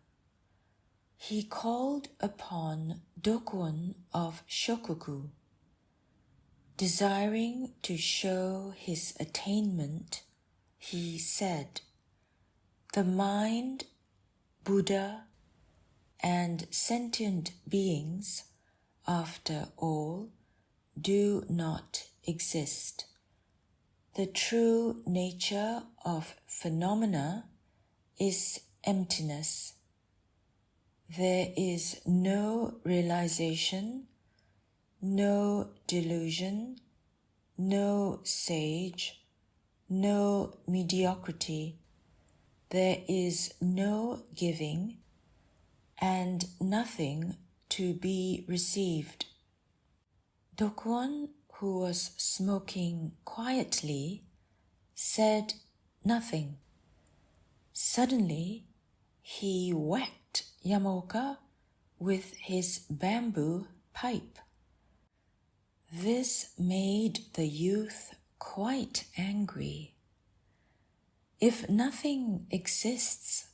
He called upon Dokun of Shokoku. Desiring to show his attainment, he said, "The mind, Buddha, and sentient beings, after all, do not exist. The true nature of phenomena is emptiness. There is no realization, no delusion, no sage, no mediocrity. There is no giving, and nothing to be received." Dokun, who was smoking quietly, said nothing. Suddenly, he whacked Yamaoka with his bamboo pipe. This made the youth quite angry. "If nothing exists,"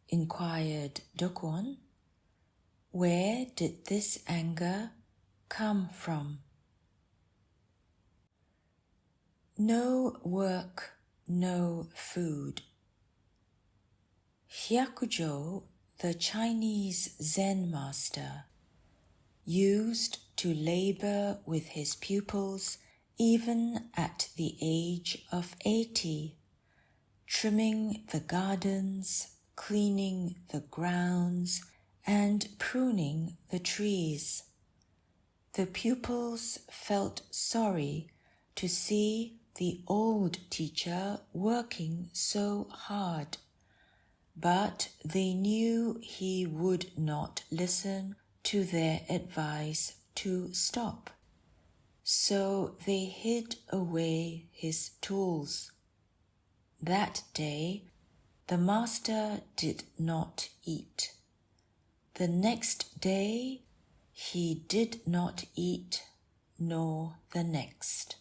inquired Dokun, "where did this anger come from?" No work, no food. Hyakujo, the Chinese Zen master, used to labor with his pupils even at the age of 80, trimming the gardens, cleaning the grounds, and pruning the trees. The pupils felt sorry to see the old teacher working so hard, but they knew he would not listen to their advice to stop. So they hid away his tools. That day, the master did not eat. The next day, he did not eat, nor the next.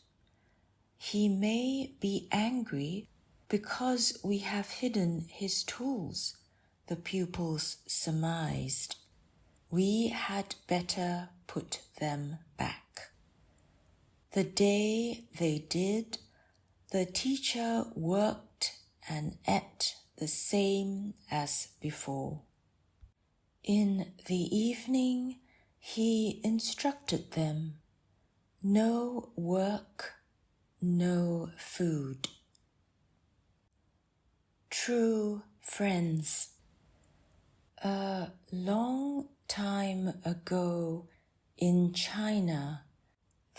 He may be angry because we have hidden his tools, the pupils surmised. We had better put them back. The day they did, the teacher worked and ate the same as before. In the evening, he instructed them, "No work, no food." True friends, a long time ago in China,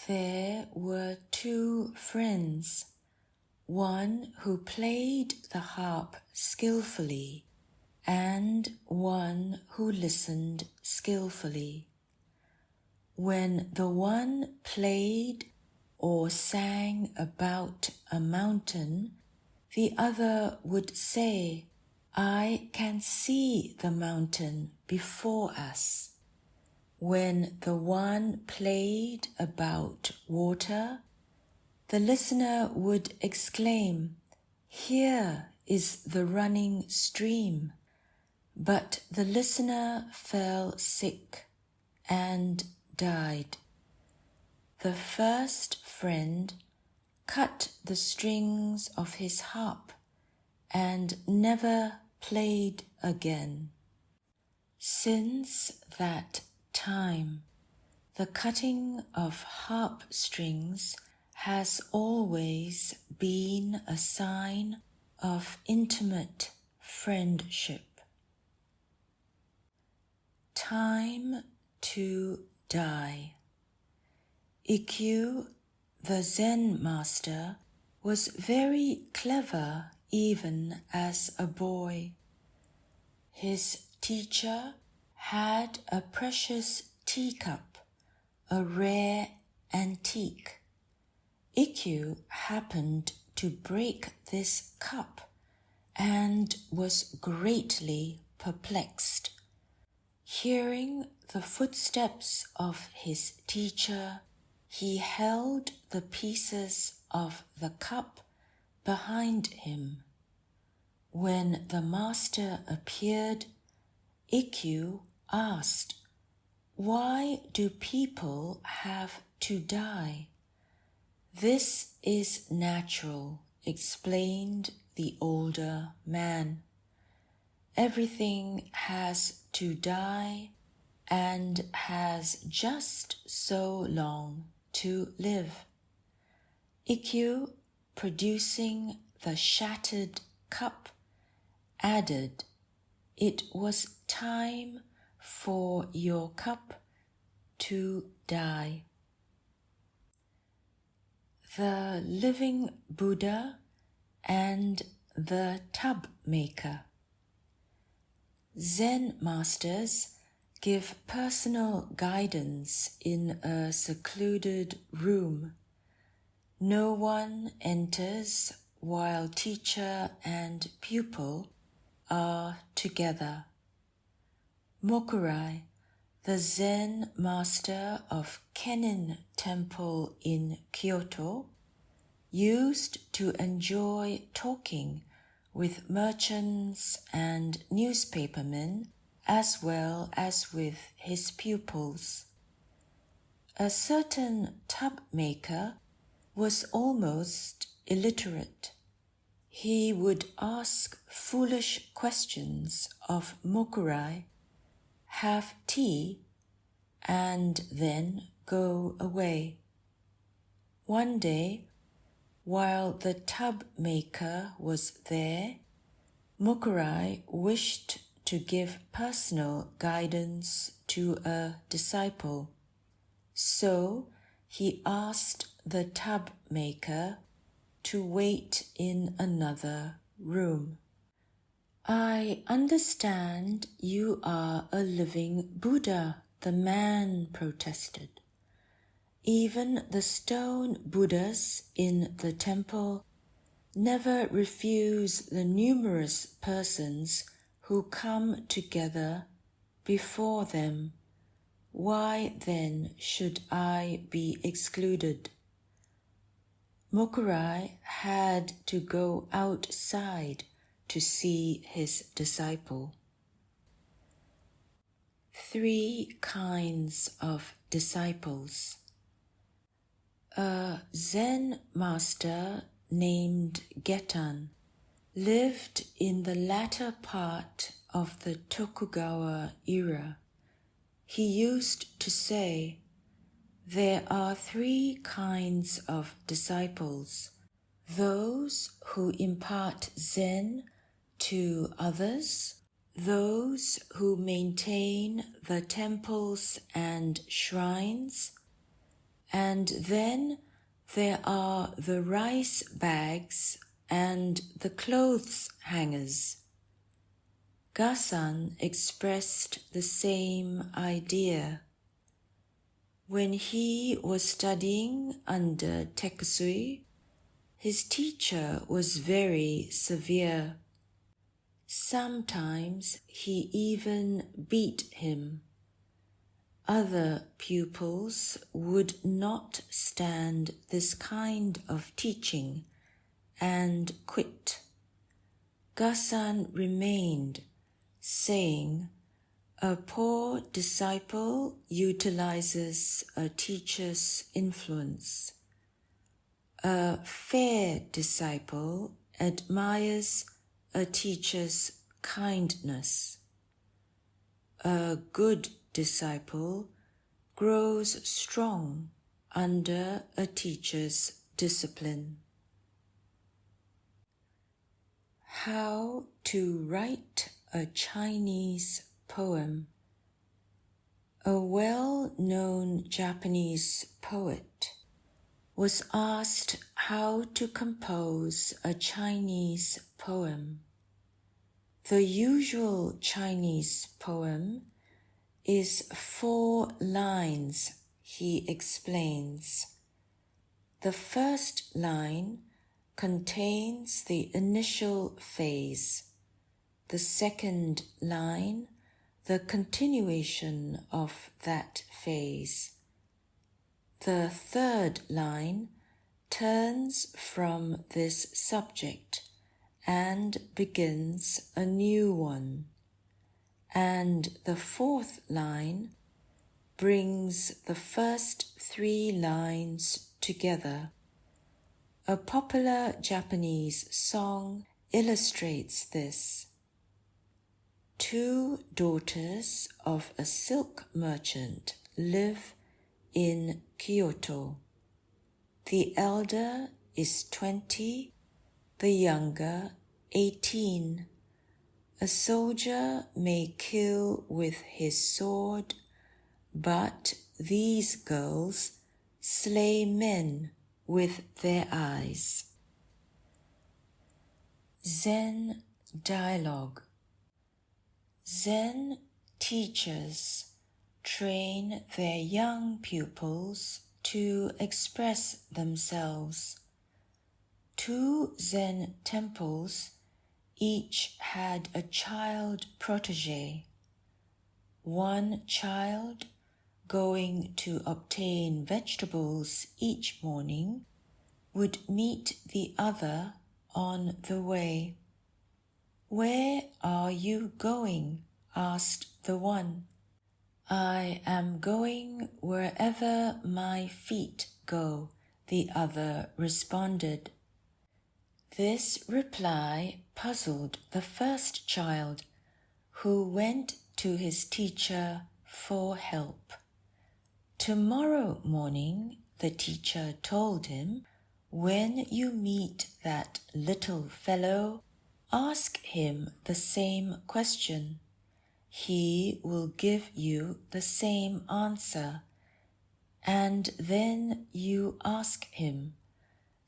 There were two friends, one who played the harp skillfully and one who listened skillfully. When the one played or sang about a mountain, the other would say, "I can see the mountain before us." When the one played about water, the listener would exclaim, "Here is the running stream." But the listener fell sick and died. The first friend cut the strings of his harp and never played again. Since that time, the cutting of harp strings has always been a sign of intimate friendship. Time to die. Ikkyu, the Zen master, was very clever even as a boy. His teacher had a precious teacup, a rare antique. Ikkyu happened to break this cup and was greatly perplexed. Hearing the footsteps of his teacher, he held the pieces of the cup behind him. When the master appeared, Ikkyu asked, "Why do people have to die?" "This is natural," explained the older man. "Everything has to die and has just so long to live." Ikkyu, producing the shattered cup, added, "It was time for your cup to die." The Living Buddha and the Tubmaker. Zen masters give personal guidance in a secluded room. No one enters while teacher and pupil are together. Mokurai, the Zen master of Kenin Temple in Kyoto, used to enjoy talking with merchants and newspapermen as well as with his pupils. A certain Tubmaker was almost illiterate. He would ask foolish questions of Mokurai, have tea, and then go away. One day, while the Tubmaker was there, Mokurai wished to give personal guidance to a disciple. So he asked the Tubmaker to wait in another room. "I understand you are a living Buddha," the man protested. "Even the stone Buddhas in the temple never refuse the numerous persons who come together before them. Why then should I be excluded?" Mokurai had to go outside to see his disciple. 3 kinds of disciples. A Zen master named Getan lived in the latter part of the Tokugawa era. He used to say, "There are 3 kinds of disciples: those who impart Zen to others, those who maintain the temples and shrines, And then there are the rice bags and the clothes hangers. Kasan expressed the same idea. When he was studying under Tosui, his teacher was very severe. Sometimes he even beat him. Other pupils would not stand this kind of teaching and quit. Kasan remained, saying, "A poor disciple utilizes a teacher's influence. A fair disciple admires a teacher's kindness. A good disciple grows strong under a teacher's discipline." How to write a Chinese poem. A well-known Japanese poet was asked how to compose a Chinese poem. The usual Chinese poem is 4 lines, he explains. The first line contains the initial phase. The second line, the continuation of that phase. The third line turns from this subject and begins a new one. And the fourth line brings the first 3 lines together. A popular Japanese song illustrates this. 2 daughters of a silk merchant live in Kyoto. The elder is 20, the younger 18. A soldier may kill with his sword, but these girls slay men with their eyes. Zen Dialogue. Zen teachers train their young pupils to express themselves. 2 Zen temples each had a child protege. One child, going to obtain vegetables each morning, would meet the other on the way. "Where are you going?" asked the one. "I am going wherever my feet go," the other responded. This reply puzzled the first child, who went to his teacher for help. "Tomorrow morning," the teacher told him, "when you meet that little fellow, ask him the same question. He will give you the same answer. And then you ask him,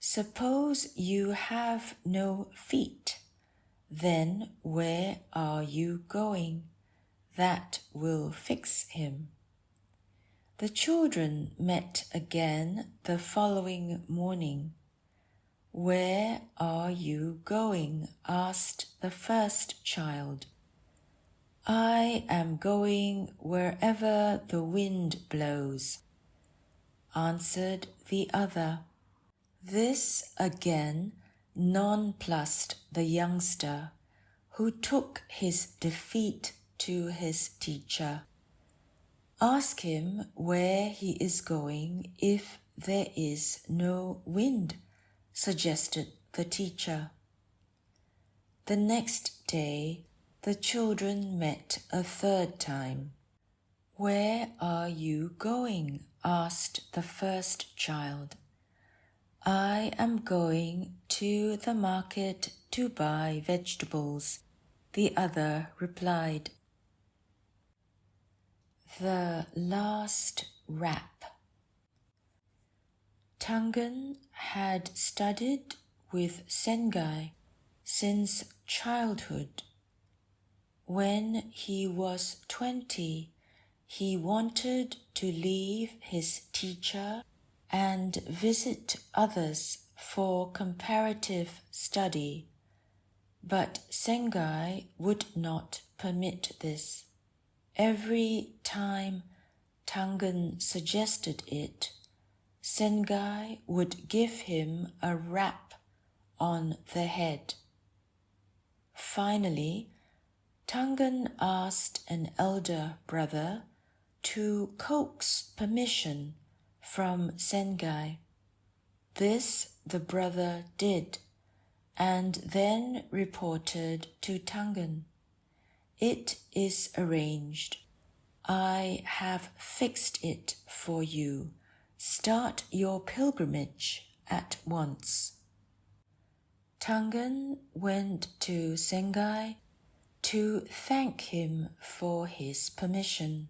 'Suppose you have no feet, then where are you going?' That will fix him." The children met again the following morning. "Where are you going?" asked the first child. "I am going wherever the wind blows," answered the other. This again nonplussed the youngster, who took his defeat to his teacher. "Ask him where he is going if there is no wind," suggested the teacher. The next day, the children met a third time. "Where are you going?" asked the first child. "I am going to the market to buy vegetables," the other replied. The last rap. Tangen had studied with Sengai since childhood. When he was 20, he wanted to leave his teacher and visit others for comparative study, but Sengai would not permit this. Every time Tangen suggested it, Sengai would give him a rap on the head. Finally, Tangen asked an elder brother to coax permission from Sengai. This the brother did, and then reported to Tangen. "It is arranged. I have fixed it for you. Start your pilgrimage at once." Tangen went to Sengai to thank him for his permission.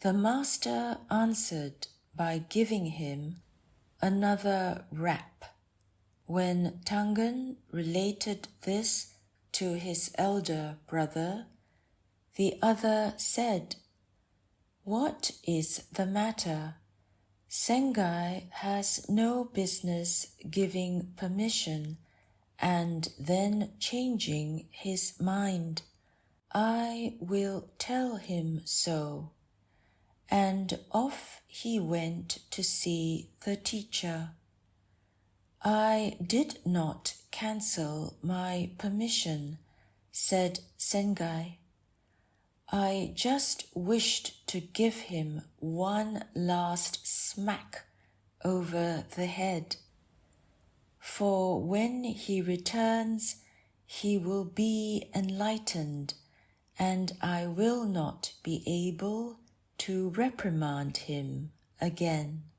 The master answered by giving him another rap. When Tangen related this to his elder brother, the other said, "What is the matter? Sengai has no business giving permission and then changing his mind. I will tell him so." And off he went to see the teacher. "I did not cancel my permission," said Sengai. "I just wished to give him one last smack over the head. For when he returns, he will be enlightened, and I will not be able to reprimand him again."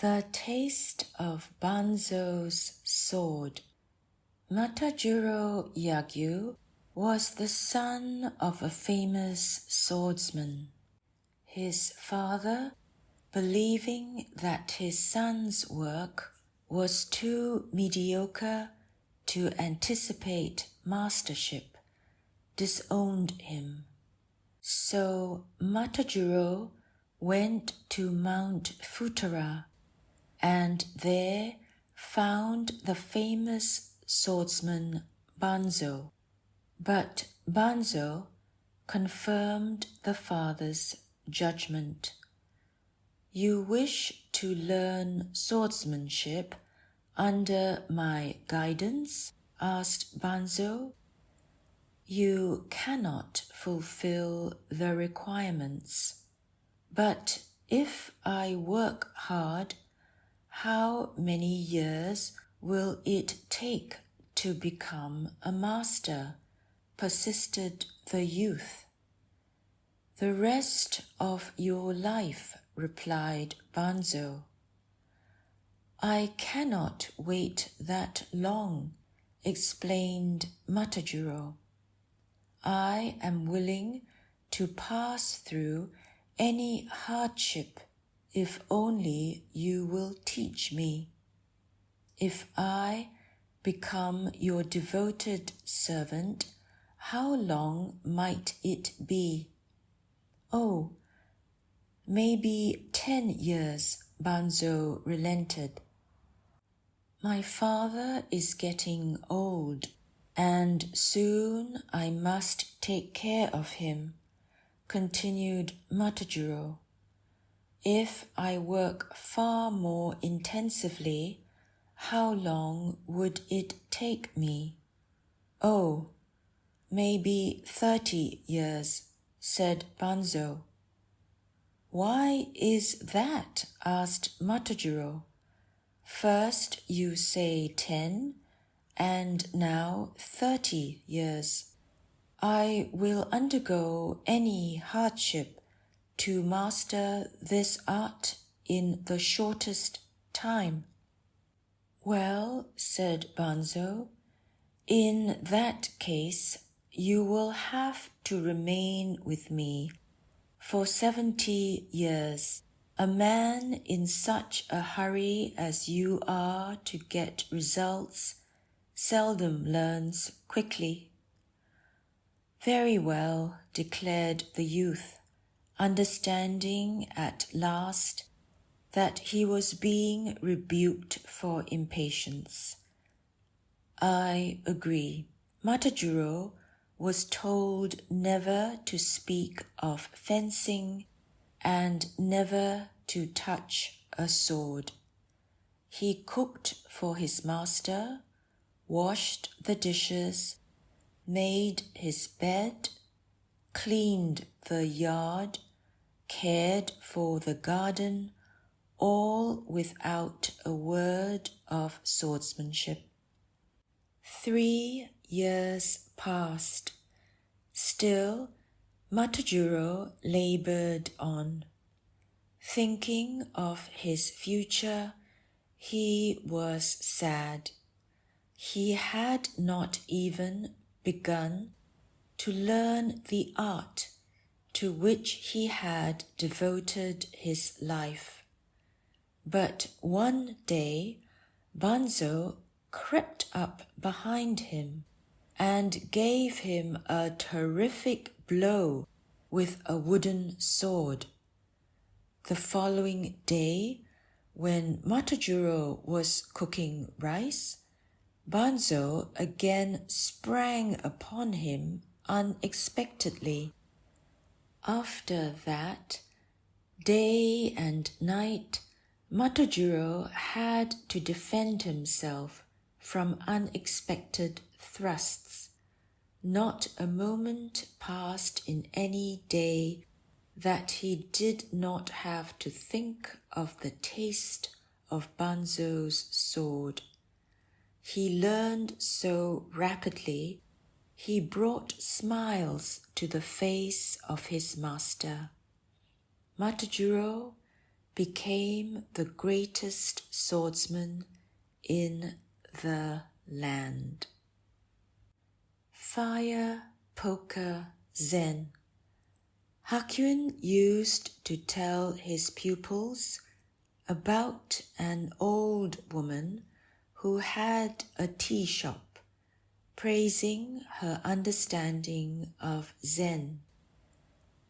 The taste of Banzo's sword. Matajuro Yagyu was the son of a famous swordsman. His father, believing that his son's work was too mediocre to anticipate mastership, disowned him. So Matajuro went to Mount Futara and there found the famous swordsman Banzo. But Banzo confirmed the father's judgment. "You wish to learn swordsmanship under my guidance?" asked Banzo. "You cannot fulfill the requirements. But if I work hard, how many years will it take to become a master?" persisted the youth. "The rest of your life," replied Banzo. "I cannot wait that long," explained Matajuro. "I am willing to pass through any hardship if only you will teach me. If I become your devoted servant, how long might it be?" "Oh, maybe 10 years, Banzo relented. "My father is getting old, and soon I must take care of him," continued Matajuro. "If I work far more intensively, how long would it take me?" "Oh, maybe 30 years, said Banzo. "Why is that?" asked Matajuro. "First you say 10, and now 30 years. I will undergo any hardship to master this art in the shortest time." "Well," said Banzo, "in that case you will have to remain with me for 70 years. A man in such a hurry as you are to get results seldom learns quickly." "Very well," declared the youth, understanding at last that he was being rebuked for impatience. "I agree." Matajuro was told never to speak of fencing and never to touch a sword. He cooked for his master, washed the dishes, made his bed, cleaned the yard, cared for the garden, all without a word of swordsmanship. 3 years passed. Still, Matajuro labored on. Thinking of his future, he was sad. He had not even begun to learn the art to which he had devoted his life. But one day, Banzo crept up behind him and gave him a terrific blow with a wooden sword. The following day, when Matajuro was cooking rice, Banzo again sprang upon him unexpectedly. After that, day and night, Matajuro had to defend himself from unexpected thrusts. Not a moment passed in any day that he did not have to think of the taste of Banzo's sword. He learned so rapidly, he brought smiles to the face of his master. Matajuro became the greatest swordsman in the land. Fire Poker Zen. Hakyun used to tell his pupils about an old woman who had a tea shop, praising her understanding of Zen.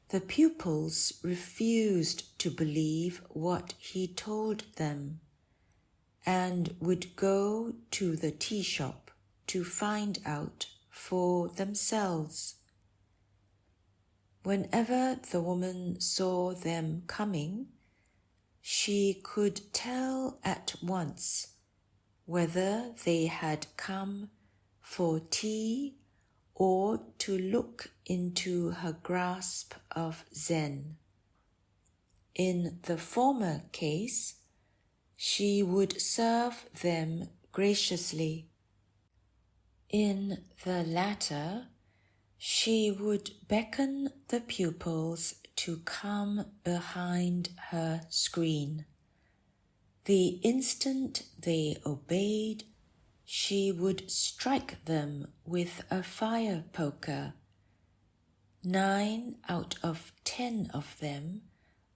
The pupils refused to believe what he told them and would go to the tea shop to find out for themselves. Whenever the woman saw them coming, she could tell at once whether they had come for tea or to look into her grasp of Zen. In the former case, she would serve them graciously. In the latter, she would beckon the pupils to come behind her screen. The instant they obeyed, she would strike them with a fire poker. 9 out of 10 of them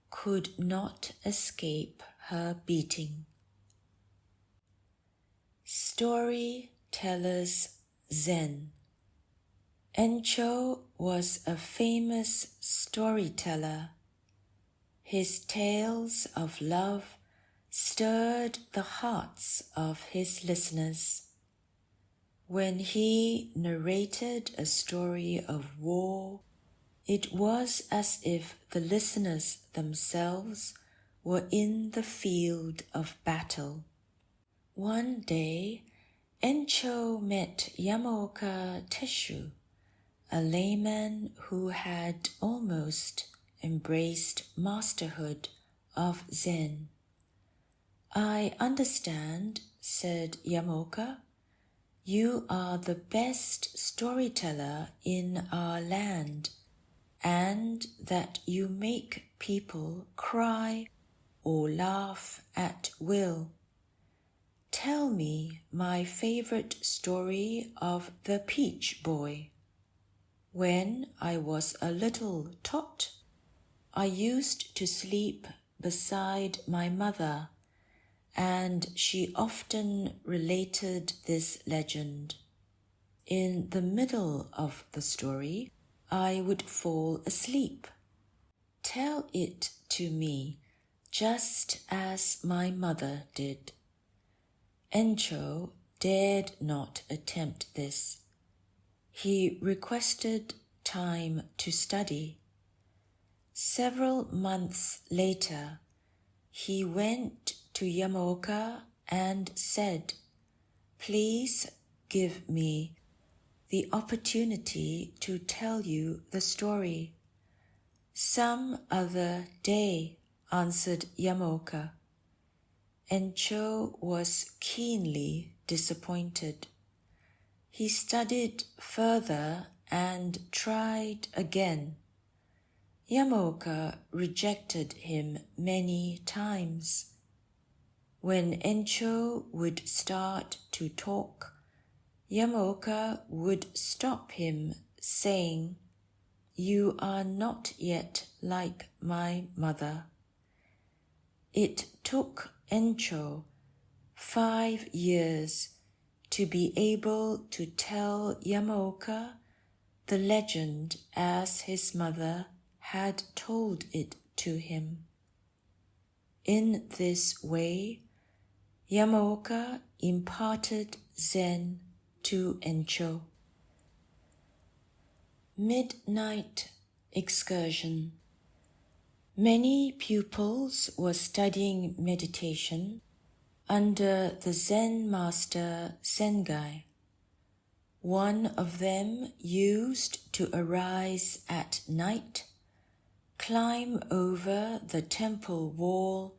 could not escape her beating. Storytellers Zen. Encho was a famous storyteller. His tales of love stirred the hearts of his listeners. When he narrated a story of war, it was as if the listeners themselves were in the field of battle. One day, Encho met Yamaoka Teshu, a layman who had almost embraced masterhood of Zen. "I understand," said Yamaoka, "you are the best storyteller in our land, and that you make people cry or laugh at will. Tell me my favorite story of the Peach Boy. When I was a little tot, I used to sleep beside my mother, and she often related this legend. In the middle of the story, I would fall asleep. Tell it to me, just as my mother did. Encho dared not attempt this. He requested time to study. Several months later, he went to Yamaoka and said, "Please give me the opportunity to tell you the story." "Some other day," answered Yamaoka. Encho was keenly disappointed. He studied further and tried again. Yamaoka rejected him many times. When Encho would start to talk, Yamaoka would stop him, saying, "You are not yet like my mother." It took Encho 5 years to be able to tell Yamaoka the legend as his mother had told it to him. In this way, Yamaoka imparted Zen to Encho. Midnight Excursion. Many pupils were studying meditation under the Zen master Sengai. One of them used to arise at night, climb over the temple wall,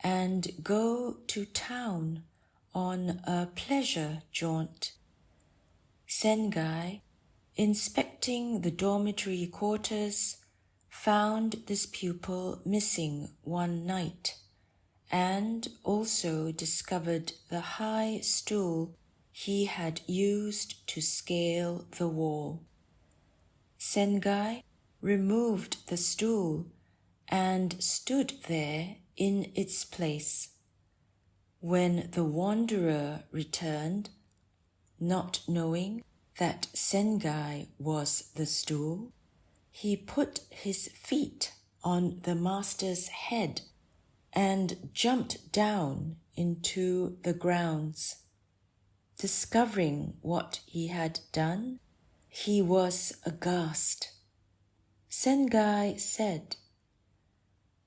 and go to town on a pleasure jaunt. Sengai, inspecting the dormitory quarters, found this pupil missing one night, and also discovered the high stool he had used to scale the wall. Sengai removed the stool and stood there in its place. When the wanderer returned, not knowing that Sengai was the stool, he put his feet on the master's head and jumped down into the grounds. Discovering what he had done, he was aghast. Sengai said,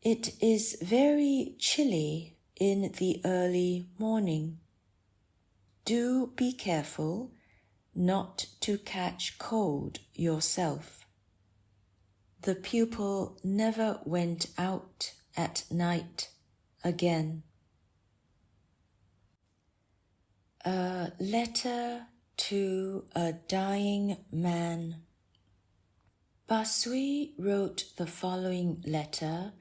"It is very chilly in the early morning. Do be careful not to catch cold yourself." The pupil never went out at night again. A letter to a dying man. Basui wrote the following letter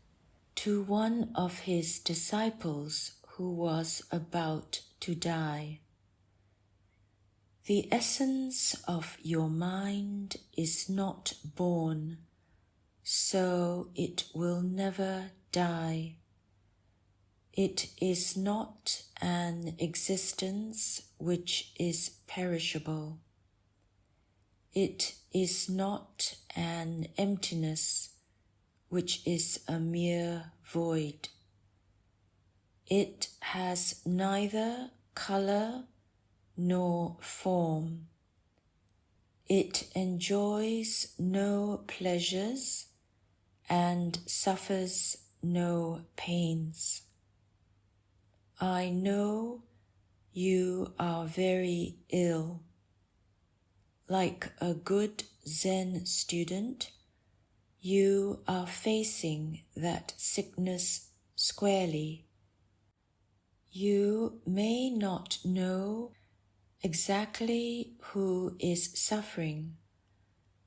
to one of his disciples who was about to die. "The essence of your mind is not born, so it will never die. It is not an existence which is perishable. It is not an emptiness which is a mere void. It has neither color nor form. It enjoys no pleasures and suffers no pains. I know you are very ill. Like a good Zen student, you are facing that sickness squarely. You may not know exactly who is suffering,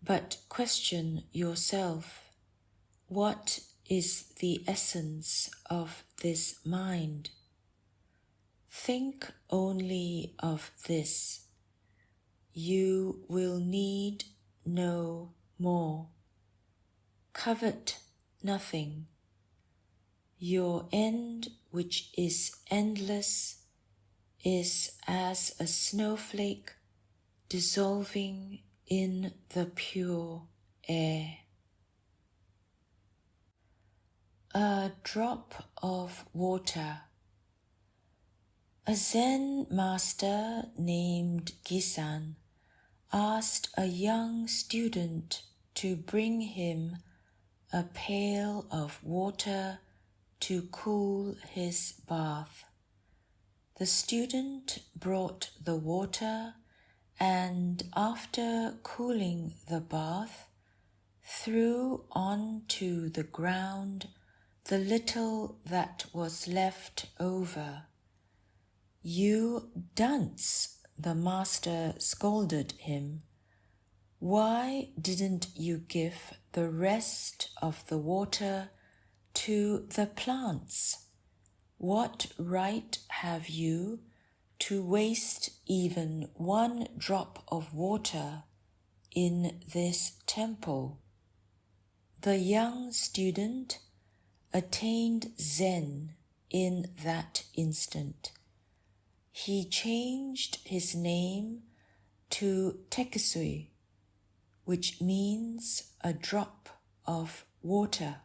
but question yourself, what is the essence of this mind? Think only of this. You will need no more. Covet nothing. Your end, which is endless, is as a snowflake dissolving in the pure air. A drop of water. A Zen master named Gisan asked a young student to bring him a pail of water to cool his bath. The student brought the water and, after cooling the bath, threw onto the ground the little that was left over. "You dunce," the master scolded him. "Why didn't you give the rest of the water to the plants? What right have you to waste even one drop of water in this temple?" The young student attained Zen in that instant. He changed his name to Tosui, which means a drop of water.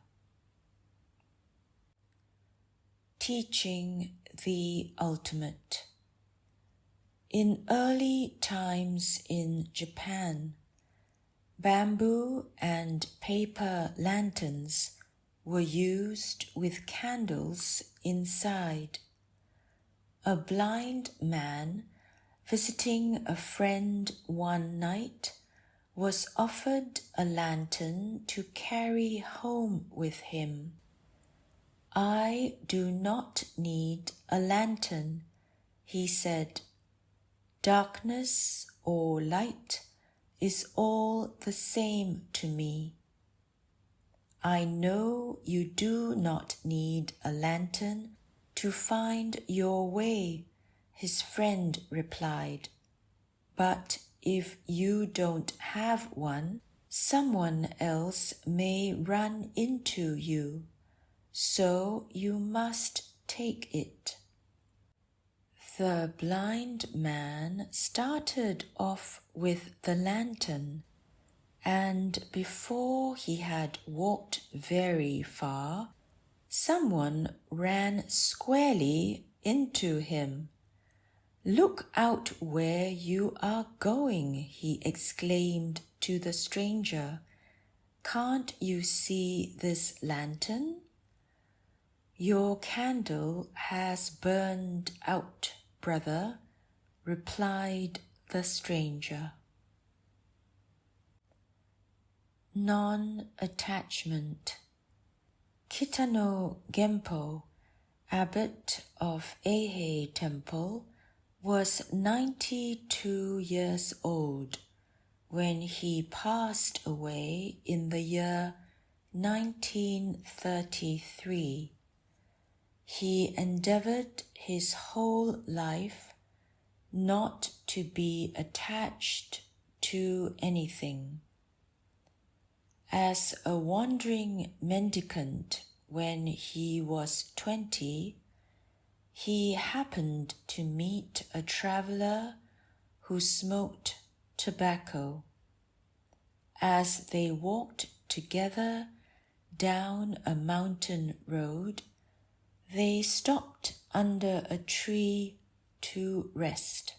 Teaching the ultimate. In early times in Japan, bamboo and paper lanterns were used with candles inside. A blind man visiting a friend one night was offered a lantern to carry home with him. "I do not need a lantern," he said. "Darkness or light is all the same to me." "I know you do not need a lantern to find your way," his friend replied. "But if you don't have one, someone else may run into you, so you must take it." The blind man started off with the lantern, and before he had walked very far, someone ran squarely into him. "Look out where you are going," he exclaimed to the stranger. "Can't you see this lantern?" "Your candle has burned out, brother," replied the stranger. Non-attachment. Kitano Genpo, abbot of Eihei Temple, was 92 years old when he passed away in the year 1933. He endeavored his whole life not to be attached to anything. As a wandering mendicant when he was 20, he happened to meet a traveler who smoked tobacco. As they walked together down a mountain road, they stopped under a tree to rest.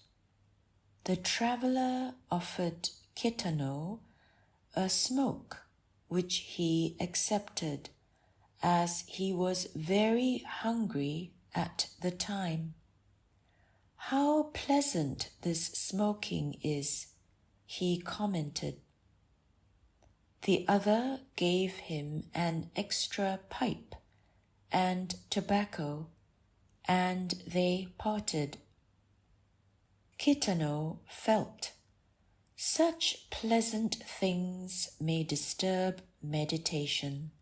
The traveler offered Kitano a smoke, which he accepted, as he was very hungry at the time. "How pleasant this smoking is," he commented. The other gave him an extra pipe and tobacco, and they parted. Kitano felt, "Such pleasant things may disturb meditation.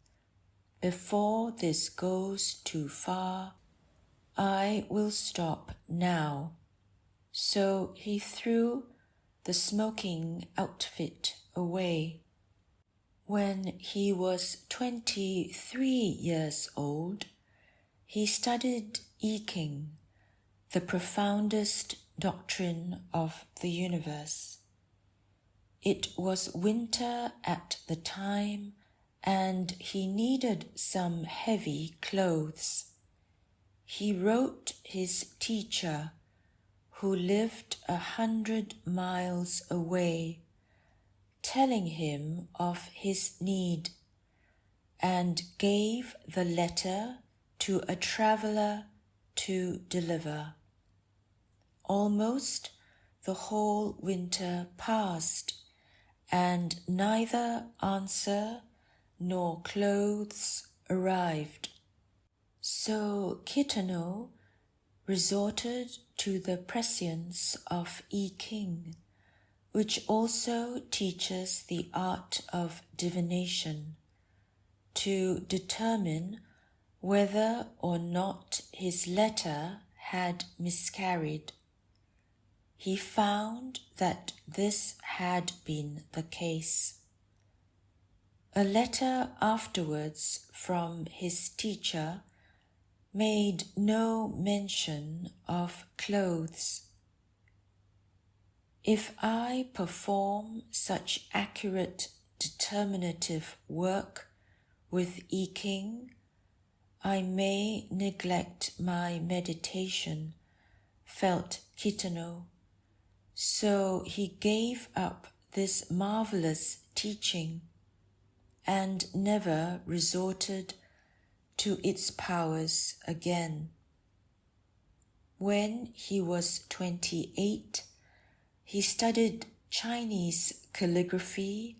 Before this goes too far, I will stop now." So he threw the smoking outfit away. When he was 23 years old, he studied I Ching, the profoundest doctrine of the universe. It was winter at the time, and he needed some heavy clothes. He wrote his teacher, who lived 100 miles away, telling him of his need, and gave the letter to a traveler to deliver. Almost the whole winter passed, and neither answer nor clothes arrived. So Kitano resorted to the prescience of I Ching, which also teaches the art of divination, to determine whether or not his letter had miscarried. He found that this had been the case. A letter afterwards from his teacher made no mention of clothes. If I perform such accurate determinative work with I Ching, I may neglect my meditation, felt Kitano. So he gave up this marvelous teaching and never resorted to its powers again. When he was 28, he studied Chinese calligraphy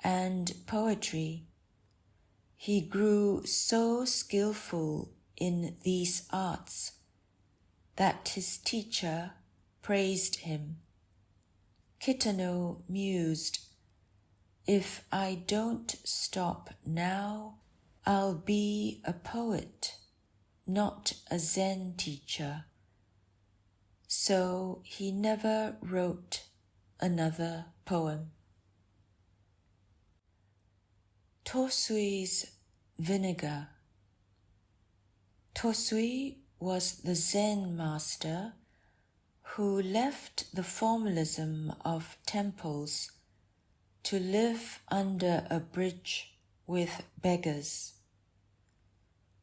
and poetry. He grew so skillful in these arts that his teacher praised him. Kitano mused, "If I don't stop now, I'll be a poet, not a Zen teacher." So he never wrote another poem. Tosui's Vinegar. Tosui was the Zen master who left the formalism of temples to live under a bridge with beggars.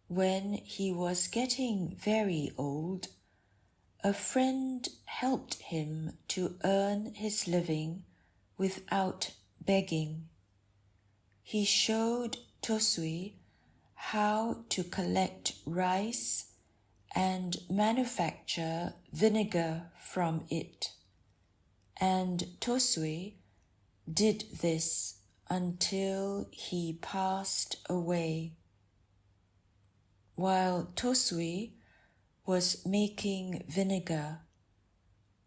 When he was getting very old, a friend helped him to earn his living without begging. He showed Tosui how to collect rice and manufacture vinegar from it, and Tosui did this until he passed away. While Tosui was making vinegar,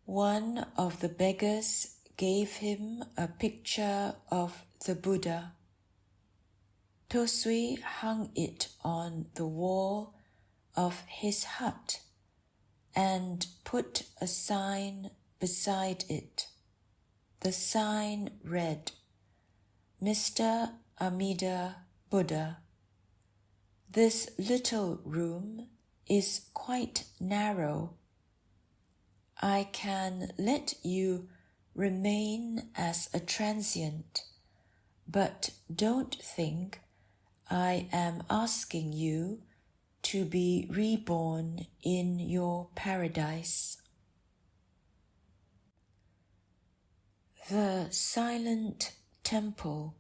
one of the beggars gave him a picture of the Buddha. Tosui hung it on the wall of his hut and put a sign beside it. The sign read, "Mr. Amida Buddha. This little room is quite narrow. I can let you remain as a transient, but don't think I am asking you to be reborn in your paradise." The Silent Temple.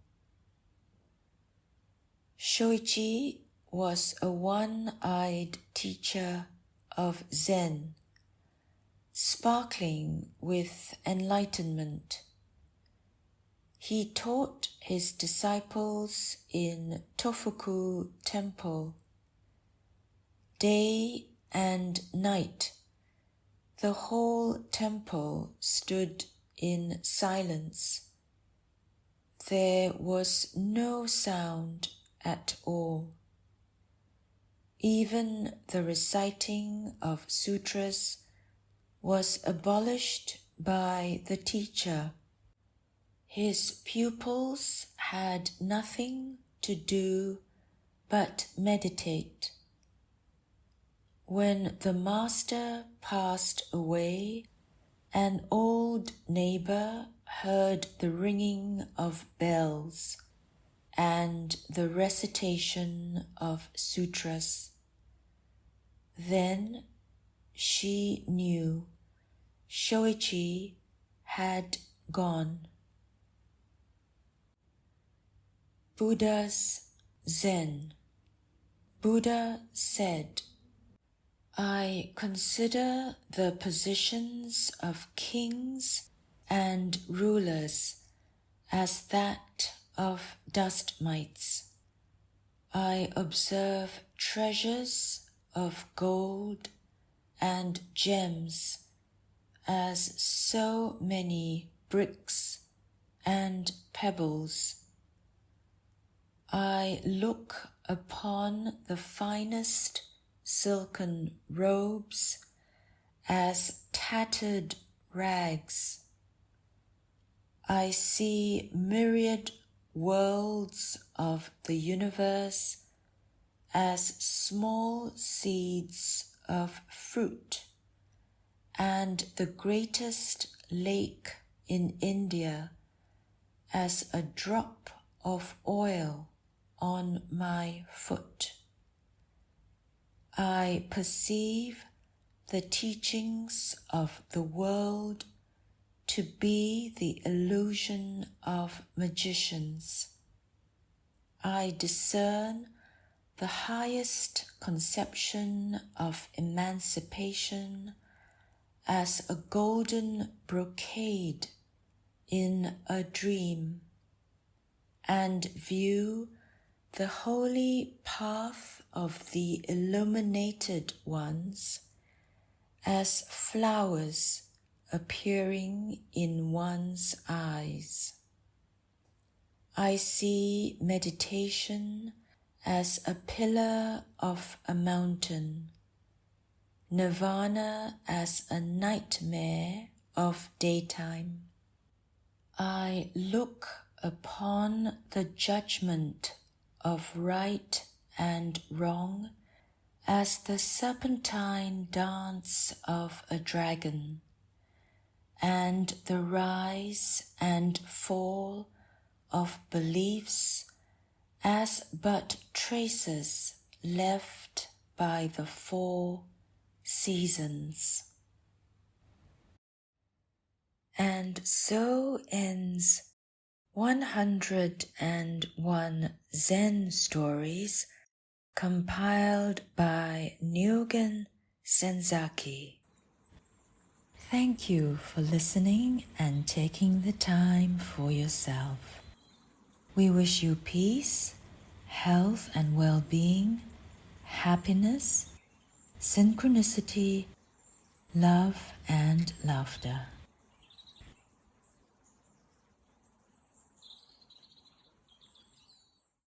Shoichi was a one-eyed teacher of Zen, sparkling with enlightenment. He taught his disciples in Tofuku Temple. Day and night, the whole temple stood in silence. There was no sound at all. Even the reciting of sutras was abolished by the teacher. His pupils had nothing to do but meditate. When the master passed away, an old neighbor heard the ringing of bells and the recitation of sutras. Then she knew Shoichi had gone. Buddha's Zen. Buddha said, I consider the positions of kings and rulers as that of dust mites. I observe treasures of gold and gems as so many bricks and pebbles. I look upon the finest silken robes as tattered rags. I see myriad worlds of the universe as small seeds of fruit, and the greatest lake in India as a drop of oil on my foot. I perceive the teachings of the world to be the illusion of magicians. I discern the highest conception of emancipation as a golden brocade in a dream, and view the holy path of the illuminated ones as flowers appearing in one's eyes. I see meditation as a pillar of a mountain, nirvana as a nightmare of daytime. I look upon the judgment of right and wrong as the serpentine dance of a dragon, and the rise and fall of beliefs as but traces left by the 4 seasons. And so ends 101 Zen Stories compiled by Nyogen Senzaki. Thank you for listening and taking the time for yourself. We wish you peace, health and well-being, happiness, synchronicity, love and laughter.